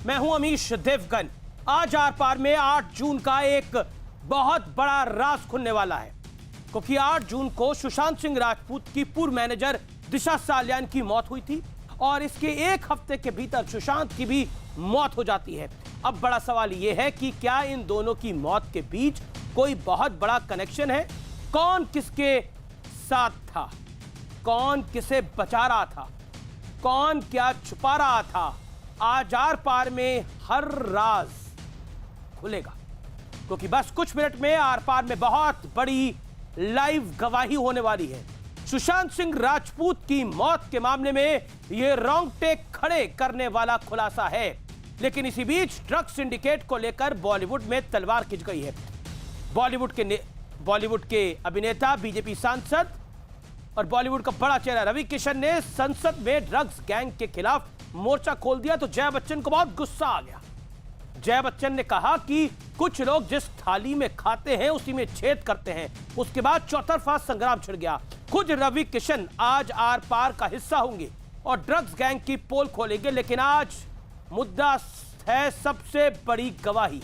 मैं हूं अमीश देवगन। आज आर पार में 8 जून का एक बहुत बड़ा राज खुलने वाला है, क्योंकि 8 जून को सुशांत सिंह राजपूत की पूर्व मैनेजर दिशा सालियान की मौत हुई थी और इसके एक हफ्ते के भीतर सुशांत की भी मौत हो जाती है। अब बड़ा सवाल यह है कि क्या इन दोनों की मौत के बीच कोई बहुत बड़ा कनेक्शन है? कौन किसके साथ था, कौन किसे बचा रहा था, कौन क्या छुपा रहा था? आज आर पार में हर राज खुलेगा, क्योंकि बस कुछ मिनट में आर पार में बहुत बड़ी लाइव गवाही होने वाली है। सुशांत सिंह राजपूत की मौत के मामले में यह रोंगटे खड़े करने वाला खुलासा है। लेकिन इसी बीच ड्रग्स सिंडिकेट को लेकर बॉलीवुड में तलवार खिंच गई है। बॉलीवुड के अभिनेता, बीजेपी सांसद और बॉलीवुड का बड़ा चेहरा रवि किशन ने संसद में ड्रग्स गैंग के खिलाफ मोर्चा खोल दिया तो जया बच्चन को बहुत गुस्सा आ गया। जया बच्चन ने कहा कि कुछ लोग जिस थाली में खाते हैं उसी में छेद करते हैं। उसके बाद चौतरफा संग्राम छिड़ गया। खुद रवि किशन आज आर पार का हिस्सा होंगे और ड्रग्स गैंग की पोल खोलेंगे। लेकिन आज मुद्दा है सबसे बड़ी गवाही।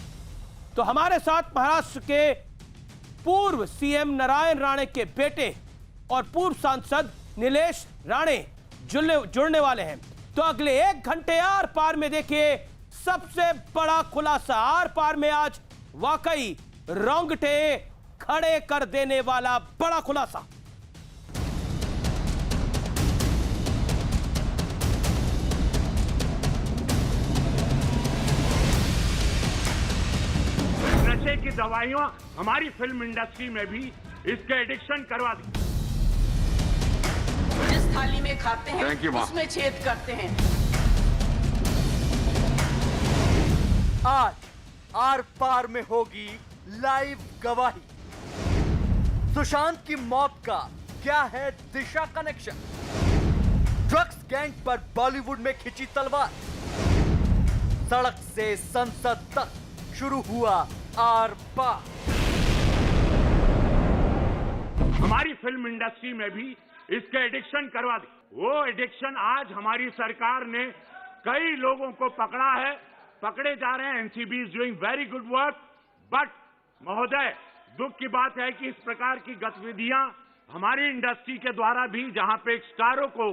तो हमारे साथ महाराष्ट्र के पूर्व सीएम नारायण राणे के बेटे और पूर्व सांसद नीलेश राणे जुड़ने वाले हैं। तो अगले 1 घंटे आर पार में देखिए सबसे बड़ा खुलासा। आर पार में आज वाकई रोंगटे खड़े कर देने वाला बड़ा खुलासा। नशे की दवाइयां हमारी फिल्म इंडस्ट्री में भी इसके एडिक्शन करवा दी। जिस थाली में खाते हैं उसमें छेद करते हैं। आज आर पार में होगी लाइव गवाही। सुशांत की मौत का क्या है दिशा कनेक्शन? ड्रग्स गैंग पर बॉलीवुड में खिंची तलवार। सड़क से संसद तक शुरू हुआ आर पार। हमारी फिल्म इंडस्ट्री में भी इसके एडिक्शन करवा दी। वो एडिक्शन आज हमारी सरकार ने कई लोगों को पकड़ा है, पकड़े जा रहे हैं। NCB is doing very good work. But महोदय, दुख की बात है कि इस प्रकार की गतिविधियां हमारी इंडस्ट्री के द्वारा भी, जहां पे स्टारों को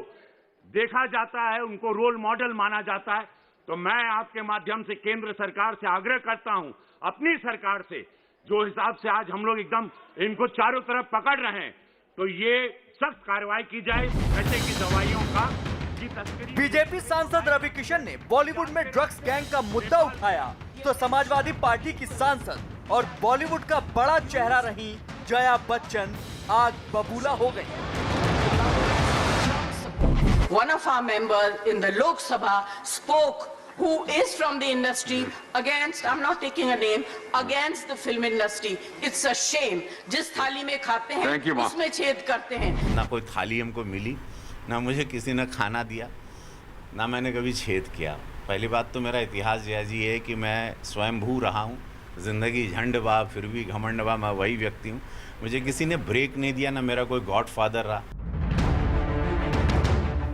देखा जाता है, उनको रोल मॉडल माना जाता है, तो मैं आपके माध्यम से केंद्र सरकार से आग्रह करता हूं, अपनी सरकार से, जो हिसाब से आज हम लोग एकदम इनको चारों तरफ पकड़ रहे हैं, तो ये सख्त कार्रवाई की जाए। नशे की दवाइयों का की तस्करी। बीजेपी सांसद रवि किशन ने बॉलीवुड में ड्रग्स गैंग का मुद्दा उठाया तो समाजवादी पार्टी की सांसद और बॉलीवुड का बड़ा चेहरा रही जया बच्चन आग बबूला हो गई। One of our members in the Lok Sabha spoke, who is from the industry, against, I'm not taking a name, against the film industry. It's a shame. जिस थाली में खाते हैं उसमें छेद करते हैं। ना कोई थाली हमको मिली, ना मुझे किसी ने खाना दिया, ना मैंने कभी छेद किया। पहली बात तो मेरा इतिहास जया जी है कि मैं स्वयंभू रहा हूँ। ज़िंदगी झंड बा फिर भी घमंड बा, मैं वही व्यक्ति हूँ। मुझे किसी ने ब्रेक नहीं दिया, ना मेरा कोई गॉड फादर रहा।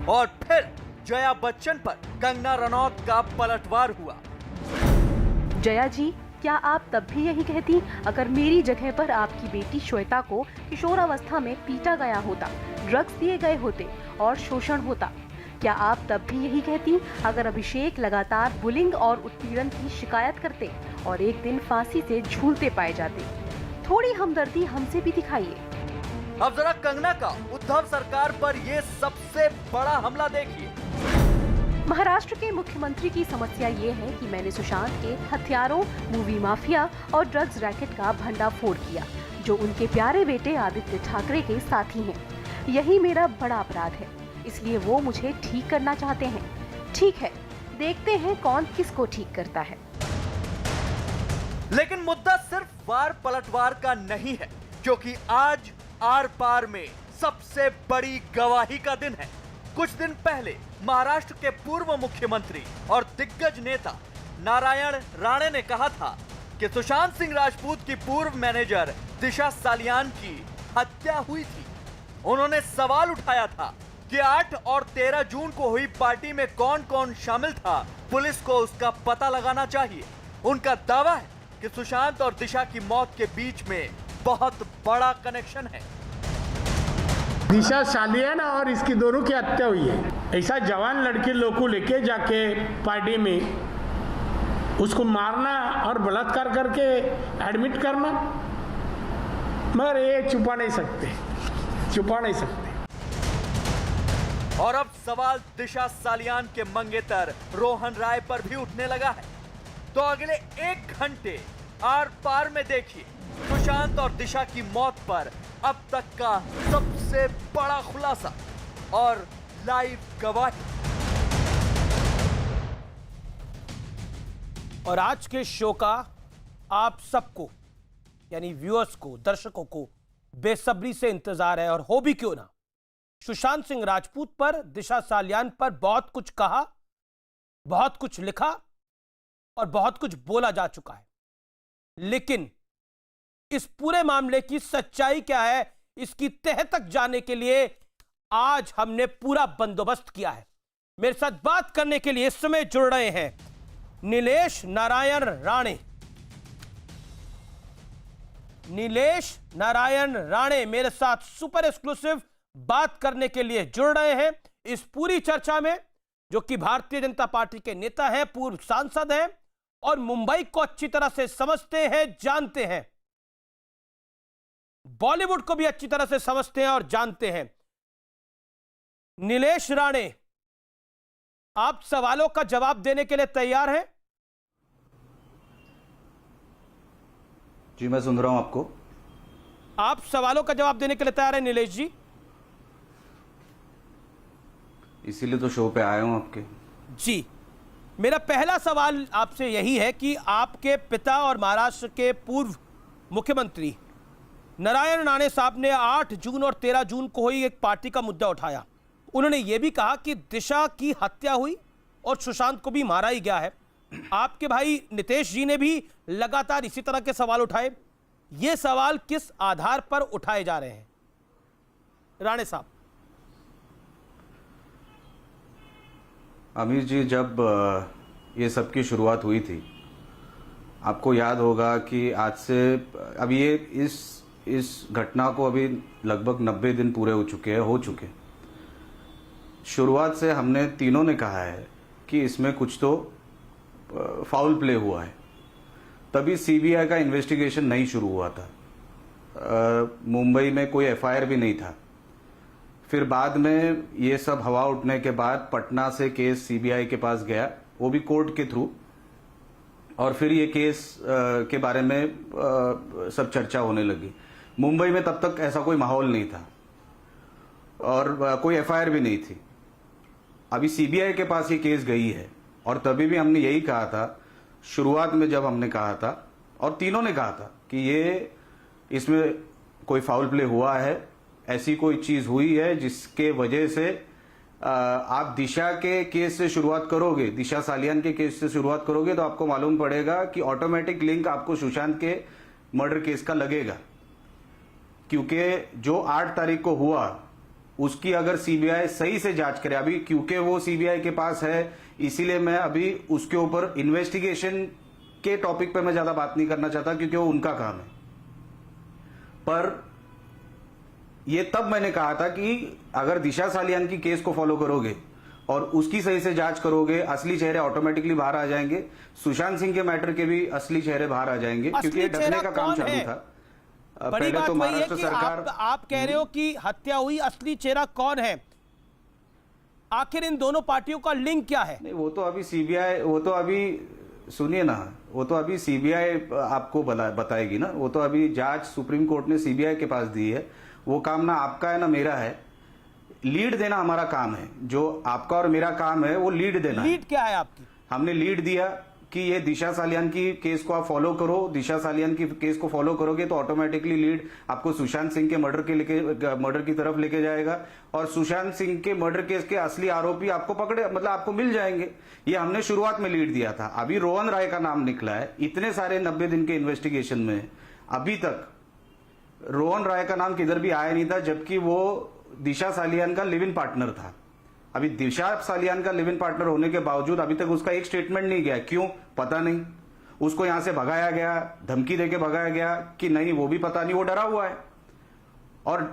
और फिर जया बच्चन पर कंगना रनौत का पलटवार हुआ। जया जी, क्या आप तब भी यही कहती अगर मेरी जगह पर आपकी बेटी श्वेता को किशोरावस्था में पीटा गया होता, ड्रग्स दिए गए होते और शोषण होता? क्या आप तब भी यही कहती अगर अभिषेक लगातार बुलिंग और उत्पीड़न की शिकायत करते और एक दिन फांसी से झूलते पाए जाते? थोड़ी हमदर्दी हमसे भी दिखाइए। अब जरा कंगना का उद्धव सरकार पर ये सबसे बड़ा हमला देखिए। महाराष्ट्र के मुख्यमंत्री की समस्या ये है कि मैंने सुशांत के हथियारों, मूवी माफिया और ड्रग्स रैकेट का भंडाफोड़ किया, जो उनके प्यारे बेटे आदित्य ठाकरे के साथी हैं। यही मेरा बड़ा अपराध है, इसलिए वो मुझे ठीक करना चाहते हैं। ठीक है, देखते हैं कौन किसको ठीक करता है। लेकिन मुद्दा सिर्फ वार पलटवार का नहीं है, क्योंकि आज आर पार में सबसे बड़ी गवाही का दिन है। कुछ दिन पहले महाराष्ट्र के पूर्व मुख्यमंत्री और दिग्गज नेता नारायण राणे ने कहा था कि सुशांत सिंह राजपूत की पूर्व मैनेजर दिशा सालियान की हत्या हुई थी। उन्होंने सवाल उठाया था कि 8 और 13 जून को हुई पार्टी में कौन कौन शामिल था पुलिस को उसका पता लगाना चाहिए। उनका दावा है कि सुशांत और दिशा की मौत के बीच में बहुत बड़ा कनेक्शन है। दिशा सालियान और इसकी दोनों की हत्या हुई है। ऐसा जवान लड़की लोग को लेके जाके पार्टी में उसको मारना और बलात्कार करके एडमिट करना, मगर ये छुपा नहीं सकते। और अब सवाल दिशा सालियान के मंगेतर रोहन राय पर भी उठने लगा है। तो अगले 1 घंटे आर पार में देखिए सुशांत और दिशा की मौत पर अब तक का सबसे बड़ा खुलासा और लाइव गवाही। और आज के शो का आप सबको यानी व्यूअर्स को, दर्शकों को बेसब्री से इंतजार है, और हो भी क्यों ना। सुशांत सिंह राजपूत पर, दिशा सालियान पर बहुत कुछ कहा, बहुत कुछ लिखा और बहुत कुछ बोला जा चुका है, लेकिन इस पूरे मामले की सच्चाई क्या है, इसकी तह तक जाने के लिए आज हमने पूरा बंदोबस्त किया है। मेरे साथ बात करने के लिए इस समय जुड़ रहे हैं नीलेश नारायण राणे। नीलेश नारायण राणे मेरे साथ सुपर एक्सक्लूसिव बात करने के लिए जुड़ रहे हैं इस पूरी चर्चा में, जो कि भारतीय जनता पार्टी के नेता हैं, पूर्व सांसद हैं और मुंबई को अच्छी तरह से समझते हैं, जानते हैं, बॉलीवुड को भी अच्छी तरह से समझते हैं और जानते हैं। नीलेश राणे, आप सवालों का जवाब देने के लिए तैयार हैं? जी मैं सुन रहा हूं आपको। आप सवालों का जवाब देने के लिए तैयार हैं नीलेश जी? इसीलिए तो शो पे आया हूं आपके। जी, मेरा पहला सवाल आपसे यही है कि आपके पिता और महाराष्ट्र के पूर्व मुख्यमंत्री नारायण राणे साहब ने 8 जून और 13 जून को हुई एक पार्टी का मुद्दा उठाया। उन्होंने यह भी कहा कि दिशा की हत्या हुई और सुशांत को भी मारा ही गया है। आपके भाई नितेश जी ने भी लगातार इसी तरह के सवाल उठाए। ये सवाल किस आधार पर उठाए जा रहे हैं राणे साहब? आमिर जी, जब ये सब की शुरुआत हुई थी, आपको याद होगा कि आज से अब ये इस घटना को अभी लगभग 90 दिन पूरे हो चुके। शुरुआत से हमने तीनों ने कहा है कि इसमें कुछ तो फाउल प्ले हुआ है। तभी सीबीआई का इन्वेस्टिगेशन नहीं शुरू हुआ था। मुंबई में कोई एफआईआर भी नहीं था। फिर बाद में ये सब हवा उठने के बाद पटना से केस सीबीआई के पास गया, वो भी कोर्ट के थ्रू, और फिर ये केस के बारे में सब चर्चा होने लगी। मुंबई में तब तक ऐसा कोई माहौल नहीं था और कोई एफआईआर भी नहीं थी। अभी सीबीआई के पास ये केस गई है और तभी भी हमने यही कहा था, शुरुआत में जब हमने कहा था और तीनों ने कहा था कि ये इसमें कोई फाउल प्ले हुआ है, ऐसी कोई चीज हुई है जिसके वजह से आप दिशा के केस से शुरुआत करोगे, दिशा सालियान के केस से शुरुआत करोगे तो आपको मालूम पड़ेगा कि ऑटोमेटिक लिंक आपको सुशांत के मर्डर केस का लगेगा, क्योंकि जो 8 तारीख को हुआ उसकी अगर सीबीआई सही से जांच करे, अभी क्योंकि वो सीबीआई के पास है इसीलिए मैं अभी उसके ऊपर इन्वेस्टिगेशन के टॉपिक पे मैं ज्यादा बात नहीं करना चाहता क्योंकि वो उनका काम है। पर ये तब मैंने कहा था कि अगर दिशा सालियान की केस को फॉलो करोगे और उसकी सही से जांच करोगे, असली चेहरे ऑटोमेटिकली बाहर आ जाएंगे। सुशांत सिंह के मैटर के भी असली चेहरे बाहर आ जाएंगे, क्योंकि ढकने का काम चालू था। बड़ी बात वही है कि आप कह रहे हो कि हत्या हुई, असली चेहरा कौन है? आखिर इन दोनों पार्टियों का लिंक क्या है? नहीं, वो तो अभी सीबीआई, वो तो अभी सुनिए ना, वो तो अभी सीबीआई आपको बताएगी ना। वो तो अभी जांच सुप्रीम कोर्ट ने सीबीआई के पास दी है। वो काम ना आपका है ना मेरा है। लीड देना हमारा काम है। जो आपका और मेरा काम है वो लीड देना। लीड क्या है आपकी? हमने लीड दिया कि ये दिशा सालियान की केस को आप फॉलो करो। दिशा सालियान की केस को फॉलो करोगे तो ऑटोमेटिकली लीड आपको सुशांत सिंह के मर्डर की तरफ लेके जाएगा और सुशांत सिंह के मर्डर केस के असली आरोपी आपको आपको मिल जाएंगे। ये हमने शुरुआत में लीड दिया था। अभी रोहन राय का नाम निकला है। इतने सारे 90 दिन के इन्वेस्टिगेशन में अभी तक रोहन राय का नाम किधर भी आया नहीं था, जबकि वो दिशा सालियान का लिव इन पार्टनर था। अभी दिशा सालियान का लिव इन पार्टनर होने के बावजूद अभी तक उसका एक स्टेटमेंट नहीं गया। क्यों? पता नहीं। उसको यहां से भगाया गया, धमकी देके भगाया गया कि नहीं, वो भी पता नहीं, वो डरा हुआ है। और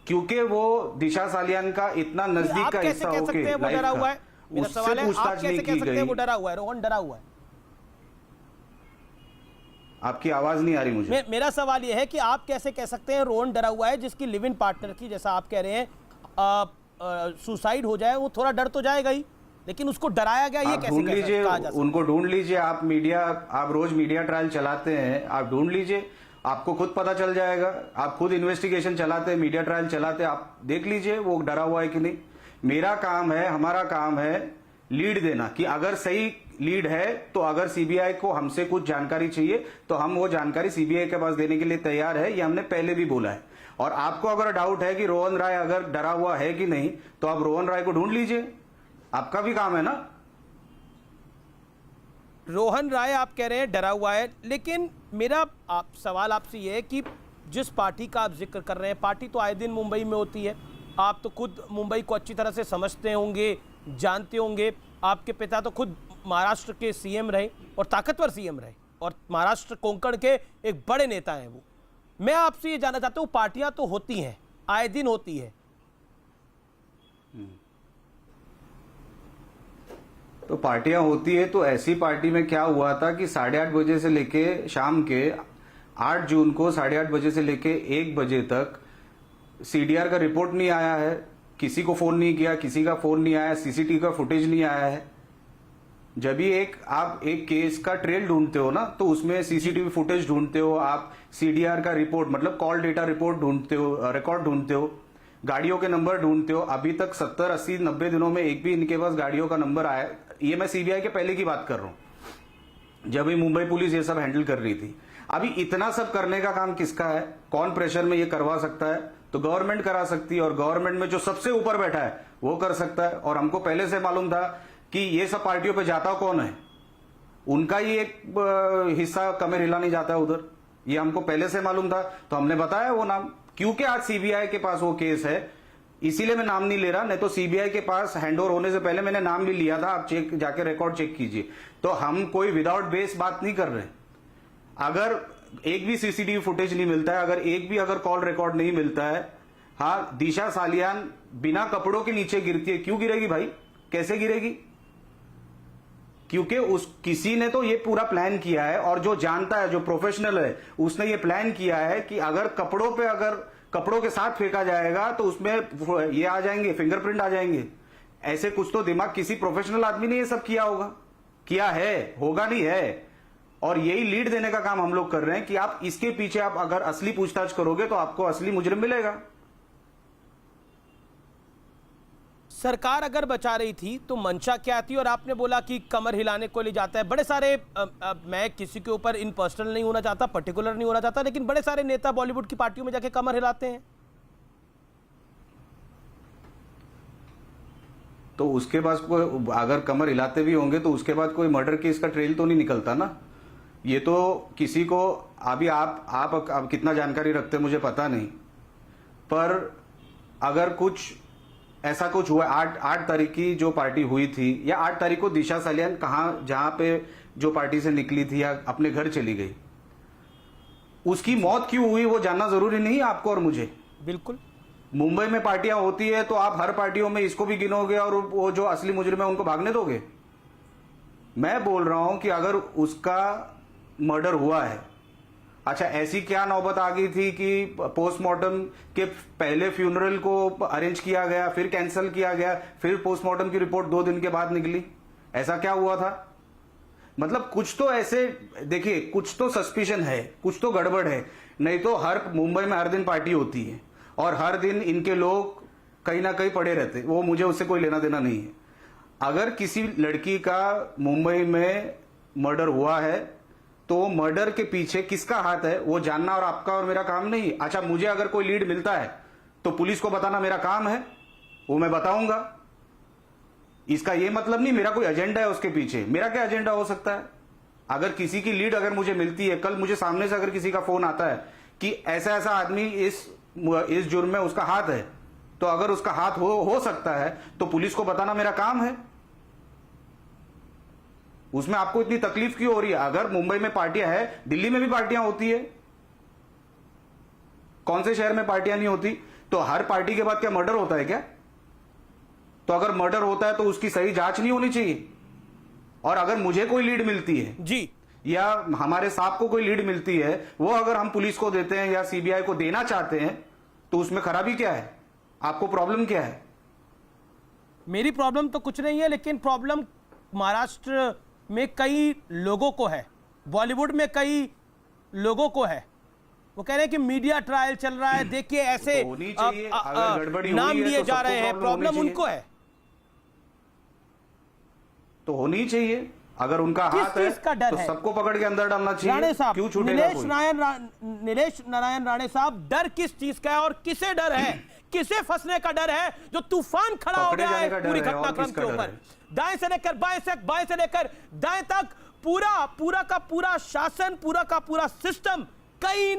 क्योंकि वो दिशा सालियान का इतना नजदीक का हिस्सा हो के वो डरा हुआ है, मेरा सवाल है, आप पूछताछ कैसे नहीं कह की सकते हैं गई। वो डरा हुआ है, रोहन डरा हुआ है? आपकी आवाज नहीं आ रही मुझे। मेरा सवाल यह है कि आप कैसे कह सकते हैं रोहन डरा हुआ है, जिसकी लिव इन पार्टनर की, जैसा आप कह रहे हैं, सुसाइड हो जाए, वो थोड़ा डर तो जाएगा ही, लेकिन उसको डराया गया, ये आप कैसे ढूंढ लीजिए, कहा जा सकता है? उनको ढूंढ लीजिए। आप मीडिया, आप रोज मीडिया ट्रायल चलाते हैं, आप ढूंढ लीजिए, आपको खुद पता चल जाएगा। आप खुद इन्वेस्टिगेशन चलाते हैं, मीडिया ट्रायल चलाते हैं, आप देख लीजिए वो डरा हुआ है कि नहीं। मेरा काम है, हमारा काम है लीड देना, कि अगर सही लीड है तो अगर सीबीआई को हमसे कुछ जानकारी चाहिए तो हम वो जानकारी सीबीआई के पास देने के लिए तैयार है। ये हमने पहले भी बोला है। और आपको अगर डाउट है कि रोहन राय अगर डरा हुआ है कि नहीं, तो आप रोहन राय को ढूंढ लीजिए, आपका भी काम है ना। रोहन राय आप कह रहे हैं डरा हुआ है, लेकिन मेरा सवाल आपसे यह है कि जिस पार्टी का आप जिक्र कर रहे हैं, पार्टी तो आए दिन मुंबई में होती है, आप तो खुद मुंबई को अच्छी तरह से समझते होंगे, जानते होंगे। आपके पिता तो खुद महाराष्ट्र के सीएम रहे और ताकतवर सीएम रहे, और महाराष्ट्र कोंकण के एक बड़े नेता हैं वो। मैं आपसे ये जानना चाहता हूँ, पार्टियां तो होती हैं, आए दिन होती है, तो पार्टियां होती है, तो ऐसी पार्टी में क्या हुआ था कि 8:30 बजे से लेके शाम के 8 जून को 8:30 बजे से लेके 1 बजे तक सीडीआर का रिपोर्ट नहीं आया है, किसी को फोन नहीं किया, किसी का फोन नहीं आया, सीसीटीवी का फुटेज नहीं आया है। जब भी आप एक केस का ट्रेल ढूंढते हो ना, तो उसमें सीसीटीवी फुटेज ढूंढते हो, आप सीडीआर का रिपोर्ट मतलब कॉल डेटा रिपोर्ट ढूंढते हो, रिकॉर्ड ढूंढते हो, गाड़ियों के नंबर ढूंढते हो। अभी तक 70, 80, 90 दिनों में एक भी इनके पास गाड़ियों का नंबर आया। ये मैं सीबीआई के पहले की बात कर रहा हूं, जब भी मुंबई पुलिस ये सब हैंडल कर रही थी। अभी इतना सब करने का काम किसका है? कौन प्रेशर में ये करवा सकता है? तो गवर्नमेंट करा सकती है, और गवर्नमेंट में जो सबसे ऊपर बैठा है वो कर सकता है। और हमको पहले से मालूम था कि ये सब पार्टियों पे जाता कौन है, उनका ही एक हिस्सा कमर हिला नहीं जाता है उधर, ये हमको पहले से मालूम था, तो हमने बताया वो नाम। क्योंकि आज सीबीआई के पास वो केस है, इसीलिए मैं नाम नहीं ले रहा, नहीं तो सीबीआई के पास हैंडओवर होने से पहले मैंने नाम भी लिया था। आप चेक, जाके रिकॉर्ड चेक कीजिए। तो हम कोई विदाउट बेस बात नहीं कर रहे। अगर एक भी सीसीटीवी फुटेज नहीं मिलता है, अगर एक भी अगर कॉल रिकॉर्ड नहीं मिलता है, हाँ, दिशा सालियान बिना कपड़ों के नीचे गिरती है, क्यों गिरेगी भाई? कैसे गिरेगी? क्योंकि किसी ने तो ये पूरा प्लान किया है, और जो जानता है, जो प्रोफेशनल है, उसने ये प्लान किया है कि अगर कपड़ों के साथ फेंका जाएगा तो उसमें ये आ जाएंगे, फिंगरप्रिंट आ जाएंगे। ऐसे कुछ तो दिमाग किसी प्रोफेशनल आदमी ने ये सब किया होगा, किया है, होगा नहीं है। और यही लीड देने का काम हम लोग कर रहे हैं कि आप इसके पीछे आप अगर असली पूछताछ करोगे तो आपको असली मुजरिम मिलेगा। सरकार अगर बचा रही थी तो मंशा क्या थी? और आपने बोला कि कमर हिलाने को ले जाता है। बड़े सारे मैं किसी के ऊपर इन पर्सनल नहीं होना चाहता, पर्टिकुलर नहीं होना चाहता, लेकिन बड़े सारे नेता बॉलीवुड की पार्टियों में जाके कमर हिलाते हैं। तो उसके बाद कोई अगर कमर हिलाते भी होंगे तो उसके बाद कोई मर्डर केस का ट्रेल तो नहीं निकलता ना। ये तो किसी को, अभी आप कितना जानकारी रखते हैं मुझे पता नहीं, पर अगर कुछ ऐसा कुछ हुआ, 8 तारीख की जो पार्टी हुई थी, या 8 तारीख को दिशा सालियान कहां, जहां पे जो पार्टी से निकली थी या अपने घर चली गई, उसकी मौत क्यों हुई वो जानना जरूरी नहीं आपको और मुझे? बिल्कुल। मुंबई में पार्टियां होती है तो आप हर पार्टियों में इसको भी गिनोगे और वो जो असली मुजरिम है उनको भागने दोगे? मैं बोल रहा हूं कि अगर उसका मर्डर हुआ है, अच्छा, ऐसी क्या नौबत आ गई थी कि पोस्टमार्टम के पहले फ्यूनरल को अरेंज किया गया, फिर कैंसिल किया गया, फिर पोस्टमार्टम की रिपोर्ट 2 दिन के बाद निकली? ऐसा क्या हुआ था? मतलब कुछ तो ऐसे, देखिए, कुछ तो सस्पिशन है, कुछ तो गड़बड़ है। नहीं तो मुंबई में हर दिन पार्टी होती है और हर दिन इनके लोग कहीं ना कहीं पड़े रहते, वो मुझे उससे कोई लेना देना नहीं है। अगर किसी लड़की का मुंबई में मर्डर हुआ है तो मर्डर के पीछे किसका हाथ है वो जानना और आपका और मेरा काम नहीं। अच्छा, मुझे अगर कोई लीड मिलता है तो पुलिस को बताना मेरा काम है, वो मैं बताऊंगा। इसका ये मतलब नहीं मेरा कोई एजेंडा है उसके पीछे। मेरा क्या एजेंडा हो सकता है? अगर किसी की लीड अगर मुझे मिलती है, कल मुझे सामने से अगर किसी का फोन आता है कि ऐसा ऐसा आदमी इस जुर्म में उसका हाथ है, तो अगर उसका हाथ हो सकता है तो पुलिस को बताना मेरा काम है। उसमें आपको इतनी तकलीफ क्यों हो रही है? अगर मुंबई में पार्टियां है, दिल्ली में भी पार्टियां होती है, कौन से शहर में पार्टियां नहीं होती? तो हर पार्टी के बाद क्या मर्डर होता है क्या? तो अगर मर्डर होता है तो उसकी सही जांच नहीं होनी चाहिए? और अगर मुझे कोई लीड मिलती है जी, या हमारे साहब को कोई लीड मिलती है, वो अगर हम पुलिस को देते हैं या सीबीआई को देना चाहते हैं, तो उसमें खराबी क्या है? आपको प्रॉब्लम क्या है? मेरी प्रॉब्लम तो कुछ नहीं है, लेकिन प्रॉब्लम महाराष्ट्र में कई लोगों को है, बॉलीवुड में कई लोगों को है। वो कह रहे हैं कि मीडिया ट्रायल चल रहा है, देखिए ऐसे तो होनी चाहिए। अगर गड़बड़ी नाम हुई है लिए तो जा सबको रहे हैं, प्रॉब्लम प्रॉब्लम होनी उनको है। तो होनी चाहिए। अगर उनका किस हाथ है चीज का डर तो है? सबको पकड़ के अंदर डालना राणे चाहिए। साहब, क्यों छूटेगा कोई? नीलेश नारायण राणे साहब, डर किस चीज का है और किसे डर है? किसे फंसने का डर है? जो तूफान खड़ा हो पकड़े गया जाने है का डर पूरी है, और घटनाक्रम किसका के डर ऊपर, है? दाएं से लेकर बाएं से, बाएं से लेकर दाएं तक पूरा का पूरा शासन, पूरा का पूरा सिस्टम कहीं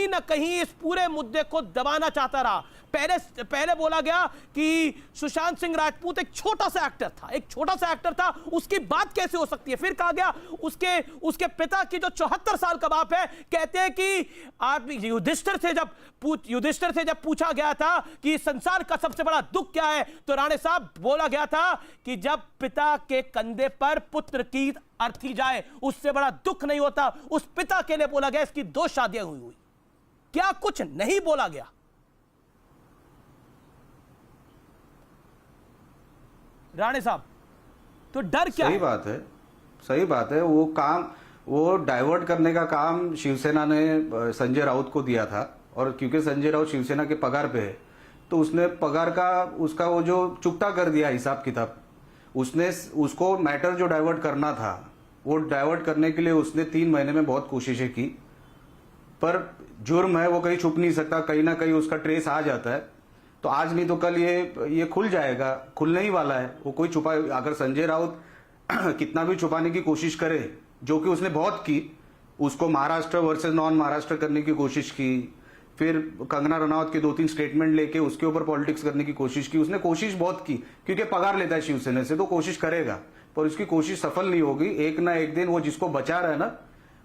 ना कहीं इस पूरे मुद्दे को दबाना चाहता रहा। पहले बोला गया कि सुशांत सिंह राजपूत एक छोटा सा एक्टर था, उसकी बात कैसे हो सकती है? फिर कहा गया उसके पिता की जो 74 साल का बाप है, कहते हैं कि आदमी युधिष्ठिर से जब पूछा गया था कि संसार का सबसे बड़ा दुख क्या है, तो राणे साहब बोला गया था कि जब पिता के कंधे पर पुत्र की अर्थी जाए, उससे बड़ा दुख नहीं होता। उस पिता के लिए बोला गया इसकी 2 शादियां हुई। क्या कुछ नहीं बोला गया? राणे साहब, तो डर क्या सही है? सही बात है। वो डाइवर्ट करने का काम शिवसेना ने संजय राउत को दिया था, और क्योंकि संजय राउत शिवसेना के पगार पे है, तो उसने पगार का उसका वो जो चुकता कर दिया हिसाब किताब। उसने उसको मैटर जो डाइवर्ट करना था, वो डाइवर्ट करने के लिए उसने 3 महीने में बहुत कोशिशें की, पर जुर्म है, वो कहीं छुप नहीं सकता, कहीं ना कहीं उसका ट्रेस आ जाता है। तो आज नहीं तो कल ये खुल जाएगा, खुलने ही वाला है। वो कोई छुपा, अगर संजय राउत कितना भी छुपाने की कोशिश करे, जो कि उसने बहुत की, उसको महाराष्ट्र वर्सेस नॉन महाराष्ट्र करने की कोशिश की, फिर कंगना रनावत के 2-3 स्टेटमेंट लेके उसके ऊपर पॉलिटिक्स करने की कोशिश की, उसने कोशिश बहुत की, क्योंकि पगार लेता है शिवसेना से, तो कोशिश करेगा, पर उसकी कोशिश सफल नहीं होगी। एक ना एक दिन वो जिसको बचा रहा है ना,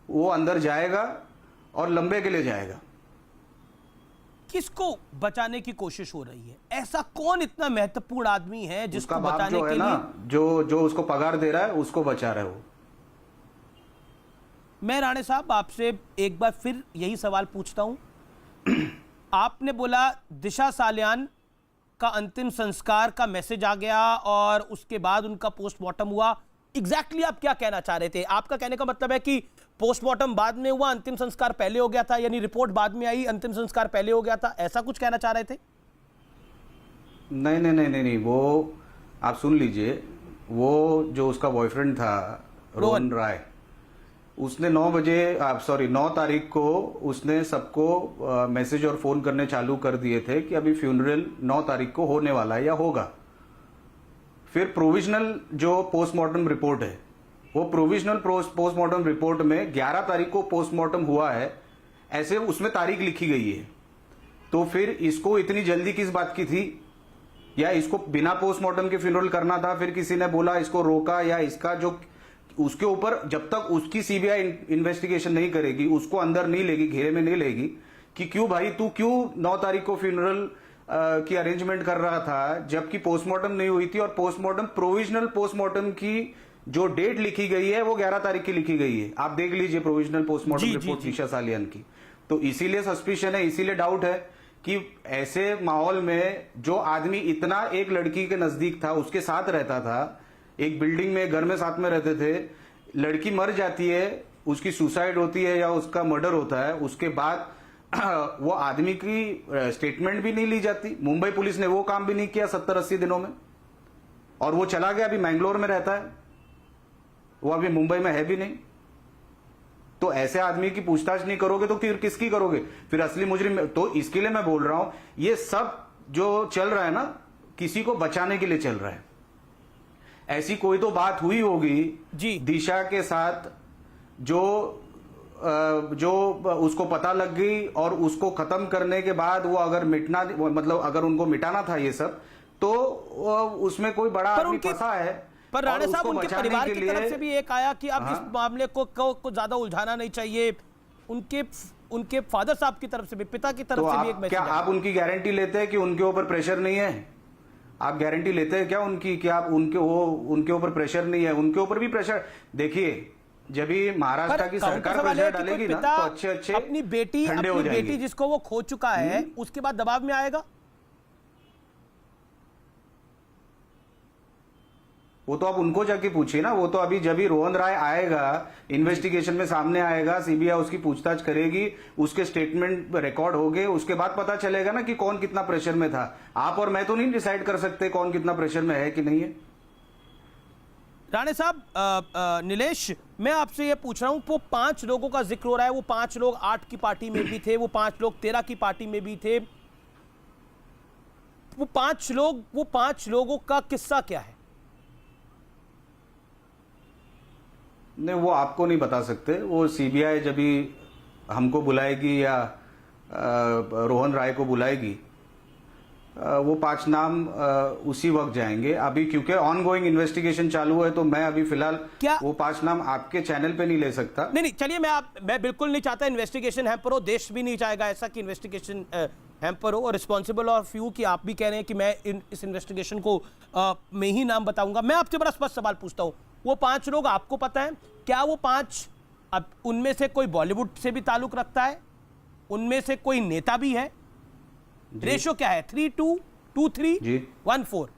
वो अंदर जाएगा और लंबे के लिए जाएगा। किसको बचाने की कोशिश हो रही है? ऐसा कौन इतना महत्वपूर्ण आदमी है जिसको उसका बाप बचाने जो है के ना, लिए जो उसको पगार दे रहा है, उसको बचा रहा है वो। मैं राणे साहब आपसे एक बार फिर यही सवाल पूछता हूं। आपने बोला दिशा सालियान का अंतिम संस्कार का मैसेज आ गया और उसके बाद उनका पोस्टमार्टम हुआ। एग्जैक्टली आप क्या कहना चाह रहे थे? आपका कहने का मतलब है कि पोस्टमार्टम बाद में हुआ, अंतिम संस्कार पहले हो गया था, यानी रिपोर्ट बाद में आई, अंतिम संस्कार पहले हो गया था, ऐसा कुछ कहना चाह रहे थे? नहीं, वो आप सुन लीजिए। वो जो उसका बॉयफ्रेंड था रोहन राय, उसने 9 तारीख को उसने सबको मैसेज और फोन करने चालू कर दिए थे कि अभी फ्यूनरल 9 तारीख को होने वाला है या होगा। फिर प्रोविजनल जो पोस्टमार्टम रिपोर्ट है, वो प्रोविजनल पोस्टमार्टम रिपोर्ट में 11 तारीख को पोस्टमार्टम हुआ है, ऐसे उसमें तारीख लिखी गई है। तो फिर इसको इतनी जल्दी किस बात की थी? या इसको बिना पोस्टमार्टम के फ्यूनरल करना था? फिर किसी ने बोला इसको रोका, या इसका जो उसके ऊपर जब तक उसकी सीबीआई इन्वेस्टिगेशन नहीं करेगी, उसको अंदर नहीं लेगी, घेरे में नहीं लेगी, कि क्यों भाई तू क्यों 9 तारीख को फ्यूनरल की अरेंजमेंट कर रहा था, जबकि पोस्टमार्टम नहीं हुई थी। और पोस्टमार्टम, प्रोविजनल पोस्टमार्टम की जो डेट लिखी गई है वो 11 तारीख की लिखी गई है। आप देख लीजिए प्रोविजनल पोस्टमार्टम रिपोर्ट दिशा सालियान की। तो इसीलिए सस्पिशन है, इसीलिए डाउट है कि ऐसे माहौल में जो आदमी इतना एक लड़की के नजदीक था, उसके साथ रहता था, एक बिल्डिंग में, घर में साथ में रहते थे, लड़की मर जाती है, उसकी सुसाइड होती है या उसका मर्डर होता है, उसके बाद वो आदमी की स्टेटमेंट भी नहीं ली जाती। मुंबई पुलिस ने वो काम भी नहीं किया 70-80 दिनों में, और वो चला गया, अभी मैंगलोर में रहता है, वो अभी मुंबई में है भी नहीं। तो ऐसे आदमी की पूछताछ नहीं करोगे तो फिर किसकी करोगे? फिर असली मुजरिम। तो इसके लिए मैं बोल रहा हूं, ये सब जो चल रहा है ना, किसी को बचाने के लिए चल रहा है। ऐसी कोई तो बात हुई होगी जी दिशा के साथ, जो जो उसको पता लग गई और उसको खत्म करने के बाद वो अगर मिटना, मतलब अगर उनको मिटाना था ये सब, तो उसमें कोई बड़ा आदमी फंसा है। पर राणे साहब, उसको उनके बचाने परिवार के की लिए- तरफ से भी एक आया कि अब हाँ? इस मामले को ज्यादा उलझाना नहीं चाहिए। उनके फादर साहब की तरफ से भी, पिता की तो तरफ से भी एक आप मैसेज क्या आया। आप उनकी गारंटी लेते हैं कि उनके ऊपर प्रेशर नहीं है? आप गारंटी लेते हैं क्या उनकी कि आप उनके ऊपर प्रेशर नहीं है? उनके ऊपर भी प्रेशर। देखिए, जब भी महाराष्ट्र की सरकार प्रेशर डालेगी ना, तो अच्छे अपनी बेटी जिसको वो खो चुका है, उसके बाद दबाव में आएगा। वो तो आप उनको जाके पूछिए ना। वो तो अभी जब भी रोहन राय आएगा, इन्वेस्टिगेशन में सामने आएगा, सीबीआई उसकी पूछताछ करेगी, उसके स्टेटमेंट रिकॉर्ड होंगे, उसके बाद पता चलेगा ना कि कौन कितना प्रेशर में था। आप और मैं तो नहीं डिसाइड कर सकते कौन कितना प्रेशर में है कि नहीं है। राणे साहब, नीलेश, मैं आपसे ये पूछ रहा हूं, वो 5 लोगों का जिक्र हो रहा है। वो 5 लोग 8 की पार्टी में भी थे, वो 5 लोग 13 की पार्टी में भी थे। वो 5 लोगों का किस्सा क्या है? नहीं, वो आपको नहीं बता सकते। वो सीबीआई जब भी हमको बुलाएगी या रोहन राय को बुलाएगी, वो 5 नाम उसी वक्त जाएंगे। अभी क्योंकि ऑन गोइंग इन्वेस्टिगेशन चालू है, तो मैं अभी फिलहाल वो 5 नाम आपके चैनल पे नहीं ले सकता। नहीं, चलिए, मैं बिल्कुल नहीं चाहता इन्वेस्टिगेशन हैम्पर हो। देश भी नहीं चाहेगा ऐसा कि इन्वेस्टिगेशन हैम्पर हो। और रिस्पॉन्सिबल ऑफ यू कि आप भी कह रहे हैं कि मैं इस इन्वेस्टिगेशन को में ही नाम बताऊंगा। मैं आपसे बड़ा स्पष्ट सवाल पूछता हूं, वो 5 लोग आपको पता है? क्या वो 5, अब उनमें से कोई बॉलीवुड से भी ताल्लुक रखता है? उनमें से कोई नेता भी है? रेशो क्या है? 3-2, 2-3, 1-4?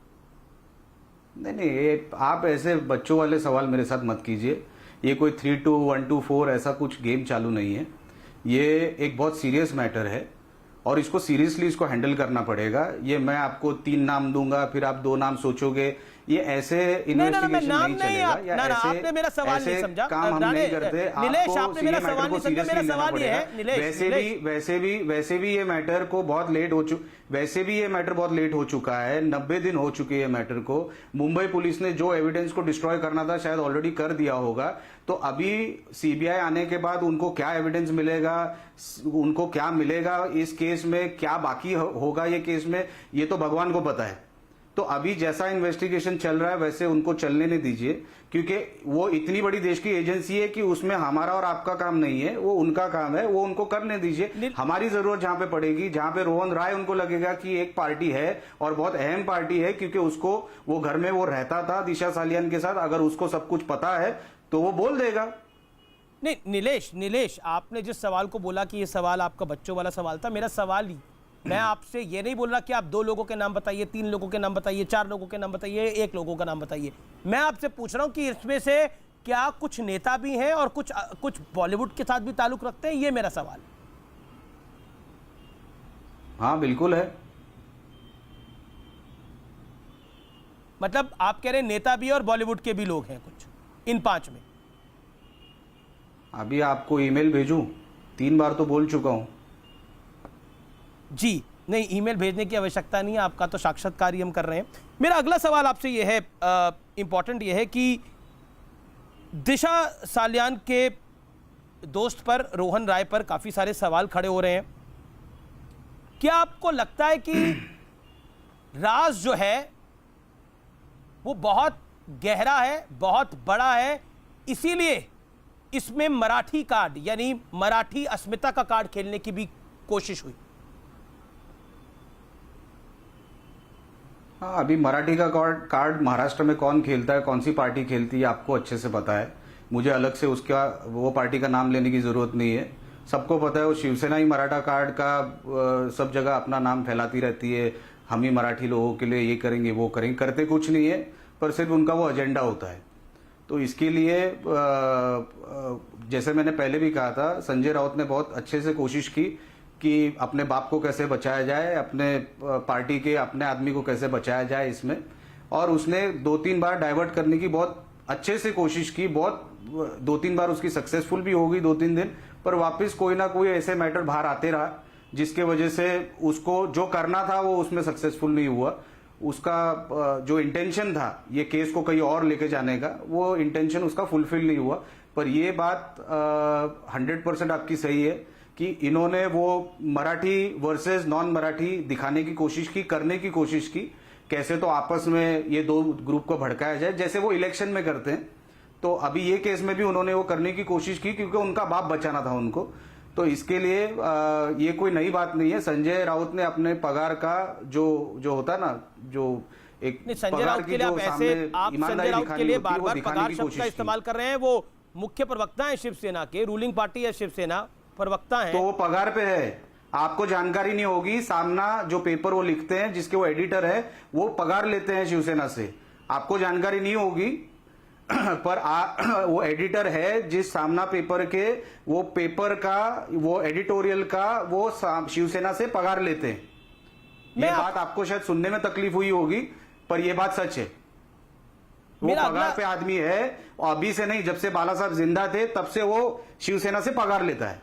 नहीं, ये आप ऐसे बच्चों वाले सवाल मेरे साथ मत कीजिए। ये कोई 3-2, 1-2-4 ऐसा कुछ गेम चालू नहीं है। ये एक बहुत सीरियस मैटर है और इसको सीरियसली इसको हैंडल करना पड़ेगा। ये मैं आपको 3 नाम दूंगा, फिर आप 2 नाम सोचोगे, ये ऐसे इन्वेस्टिगेशन नहीं चलेगा। आपने मेरा सवाल नहीं समझा। काम हम नहीं करते। नीलेश, आपने मेरा सवाल नहीं समझा। मेरा सवाल ये है, नीलेश, वैसे भी ये मैटर को बहुत लेट हो वैसे भी ये मैटर बहुत लेट हो चुका है। 90 दिन हो चुके हैं मैटर को। मुंबई पुलिस ने जो एविडेंस को डिस्ट्रॉय करना था शायद ऑलरेडी कर दिया होगा। तो अभी सीबीआई आने के बाद उनको क्या एविडेंस मिलेगा, उनको क्या मिलेगा इस केस में, क्या बाकी होगा ये केस में, ये तो भगवान को पता है। तो अभी जैसा इन्वेस्टिगेशन चल रहा है वैसे उनको चलने नहीं दीजिए, क्योंकि वो इतनी बड़ी देश की एजेंसी है कि उसमें हमारा और आपका काम नहीं है, वो उनका काम है, वो उनको करने दीजिए। हमारी जरूरत जहां पे पड़ेगी, जहां पे रोहन राय उनको लगेगा कि एक पार्टी है और बहुत अहम पार्टी है, क्योंकि उसको वो घर में वो रहता था दिशा सालियान के साथ, अगर उसको सब कुछ पता है तो वो बोल देगा। नहीं, नीलेश, आपने जिस सवाल को बोला कि ये सवाल आपका बच्चों वाला सवाल था, मेरा सवाल ही, मैं आपसे ये नहीं बोल रहा कि आप 2 लोगों के नाम बताइए, 3 लोगों के नाम बताइए, 4 लोगों के नाम बताइए, 1 लोगों का नाम बताइए। मैं आपसे पूछ रहा हूं कि इसमें से क्या कुछ नेता भी हैं और कुछ बॉलीवुड के साथ भी ताल्लुक रखते हैं? ये मेरा सवाल। हाँ, बिल्कुल है। मतलब आप कह रहे हैं नेता भी और बॉलीवुड के भी लोग हैं कुछ इन 5 में? अभी आपको ईमेल भेजूं? 3 बार तो बोल चुका हूं। जी नहीं, ईमेल भेजने की आवश्यकता नहीं है, आपका तो साक्षात्कार ही हम कर रहे हैं। मेरा अगला सवाल आपसे ये है, इंपॉर्टेंट ये है कि दिशा सालियान के दोस्त पर, रोहन राय पर काफी सारे सवाल खड़े हो रहे हैं। क्या आपको लगता है कि राज जो है वो बहुत गहरा है, बहुत बड़ा है, इसीलिए इसमें मराठी कार्ड यानी मराठी अस्मिता का कार्ड खेलने की भी कोशिश हुई? हाँ, अभी मराठी का कार्ड महाराष्ट्र में कौन खेलता है, कौन सी पार्टी खेलती है, आपको अच्छे से पता है। मुझे अलग से वो पार्टी का नाम लेने की जरूरत नहीं है। सबको पता है वो शिवसेना ही मराठा कार्ड का सब जगह अपना नाम फैलाती रहती है। हम ही मराठी लोगों के लिए ये करेंगे, वो करेंगे, करते कुछ नहीं है, पर सिर्फ उनका वो एजेंडा होता है। तो इसके लिए जैसे मैंने पहले भी कहा था, संजय राउत ने बहुत अच्छे से कोशिश की कि अपने बाप को कैसे बचाया जाए, अपने पार्टी के अपने आदमी को कैसे बचाया जाए इसमें, और उसने 2-3 बार डाइवर्ट करने की बहुत अच्छे से कोशिश की। बहुत 2-3 बार उसकी सक्सेसफुल भी हो गई 2-3 दिन, पर वापस कोई ना कोई ऐसे मैटर बाहर आते रहा जिसके वजह से उसको जो करना था वो उसमें सक्सेसफुल नहीं हुआ। उसका जो इंटेंशन था ये केस को कहीं और लेके जाने का, वो इंटेंशन उसका फुलफिल नहीं हुआ। पर ये बात 100% आपकी सही है कि इन्होंने वो मराठी वर्सेस नॉन मराठी दिखाने की कोशिश की, करने की कोशिश की, कैसे तो आपस में ये दो ग्रुप को भड़काया जाए, जैसे वो इलेक्शन में करते हैं। तो अभी ये केस में भी उन्होंने वो करने की कोशिश की क्योंकि उनका बाप बचाना था उनको। तो इसके लिए ये कोई नई बात नहीं है। संजय राउत ने अपने पगार का जो होता है ना, जो एक संजय राउत के लिए आप ऐसे, आप संजय राउत के लिए बार बार पगार शब्द का इस्तेमाल कर रहे हैं। वो मुख्य प्रवक्ता है शिवसेना के, रूलिंग पार्टी है शिवसेना, प्रवक्ता है, तो वो पगार पे है। आपको जानकारी नहीं होगी, सामना जो पेपर वो लिखते हैं, जिसके वो एडिटर है, वो पगार लेते हैं शिवसेना से। आपको जानकारी नहीं होगी पर वो एडिटर है जिस सामना पेपर के, वो पेपर का, वो एडिटोरियल का वो शिवसेना से पगार लेते हैं। ये बात आपको शायद सुनने में तकलीफ हुई होगी, पर ये बात सच है। वो पगार पे आदमी है, और अभी से नहीं, जब से बाला साहब जिंदा थे तब से वो शिवसेना से पगार लेता है।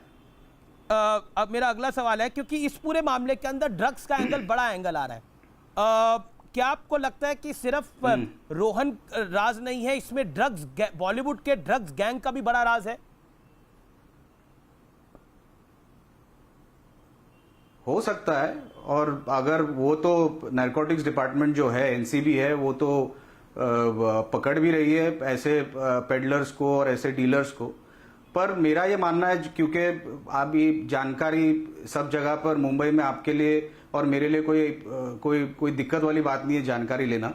अब मेरा अगला सवाल है, क्योंकि इस पूरे मामले के अंदर ड्रग्स का एंगल, बड़ा एंगल आ रहा है, क्या आपको लगता है कि सिर्फ रोहन राज नहीं है, इसमें ड्रग्स, बॉलीवुड के ड्रग्स गैंग का भी बड़ा राज है? हो सकता है, और अगर वो तो नारकोटिक्स डिपार्टमेंट जो है, एनसीबी है, वो तो पकड़ भी रही है ऐसे पेडलर्स को और ऐसे डीलर्स को। पर मेरा ये मानना है, क्योंकि आप ये जानकारी सब जगह पर मुंबई में आपके लिए और मेरे लिए कोई दिक्कत वाली बात नहीं है जानकारी लेना।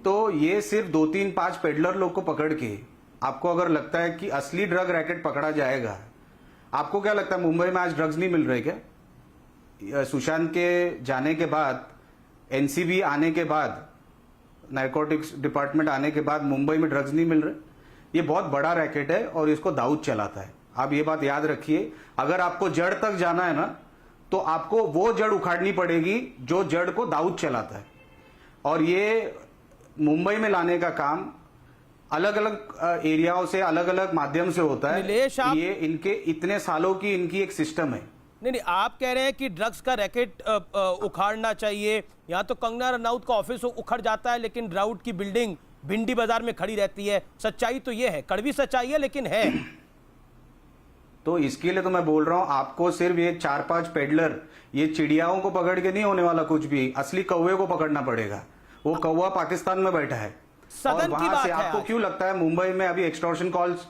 तो ये सिर्फ 2, 3, 5 पेडलर लोग को पकड़ के आपको अगर लगता है कि असली ड्रग रैकेट पकड़ा जाएगा, आपको क्या लगता है मुंबई में आज ड्रग्स नहीं मिल रहे क्या? सुशांत के जाने के बाद, एनसीबी आने के बाद, नारकोटिक्स डिपार्टमेंट आने के बाद मुंबई में ड्रग्स नहीं मिल रहे? ये बहुत बड़ा रैकेट है और इसको दाऊद चलाता है। आप ये बात याद रखिए। अगर आपको जड़ तक जाना है ना, तो आपको वो जड़ उखाड़नी पड़ेगी जो जड़ को दाऊद चलाता है। और ये मुंबई में लाने का काम अलग अलग एरियाओं से, अलग अलग माध्यम से होता है। ये इनके इतने सालों की इनकी एक सिस्टम है। नहीं, आप कह रहे हैं कि ड्रग्स का रैकेट उखाड़ना चाहिए। यहाँ तो कंगना रनौत का ऑफिस उखड़ जाता है, लेकिन राउत की बिल्डिंग भिंडी बाजार में खड़ी रहती है। सच्चाई तो ये है, कड़वी सच्चाई है, लेकिन है। तो इसके लिए तो मैं बोल रहा हूं, आपको सिर्फ ये 4-5 पेडलर, ये चिड़ियाओं को पकड़ के नहीं होने वाला कुछ भी, असली कौवे को पकड़ना पड़ेगा। वो कौवा पाकिस्तान में बैठा है। सदन और की वहां बात से है आपको क्यों लगता है मुंबई में अभी एक्सटॉर्शन कॉल्स?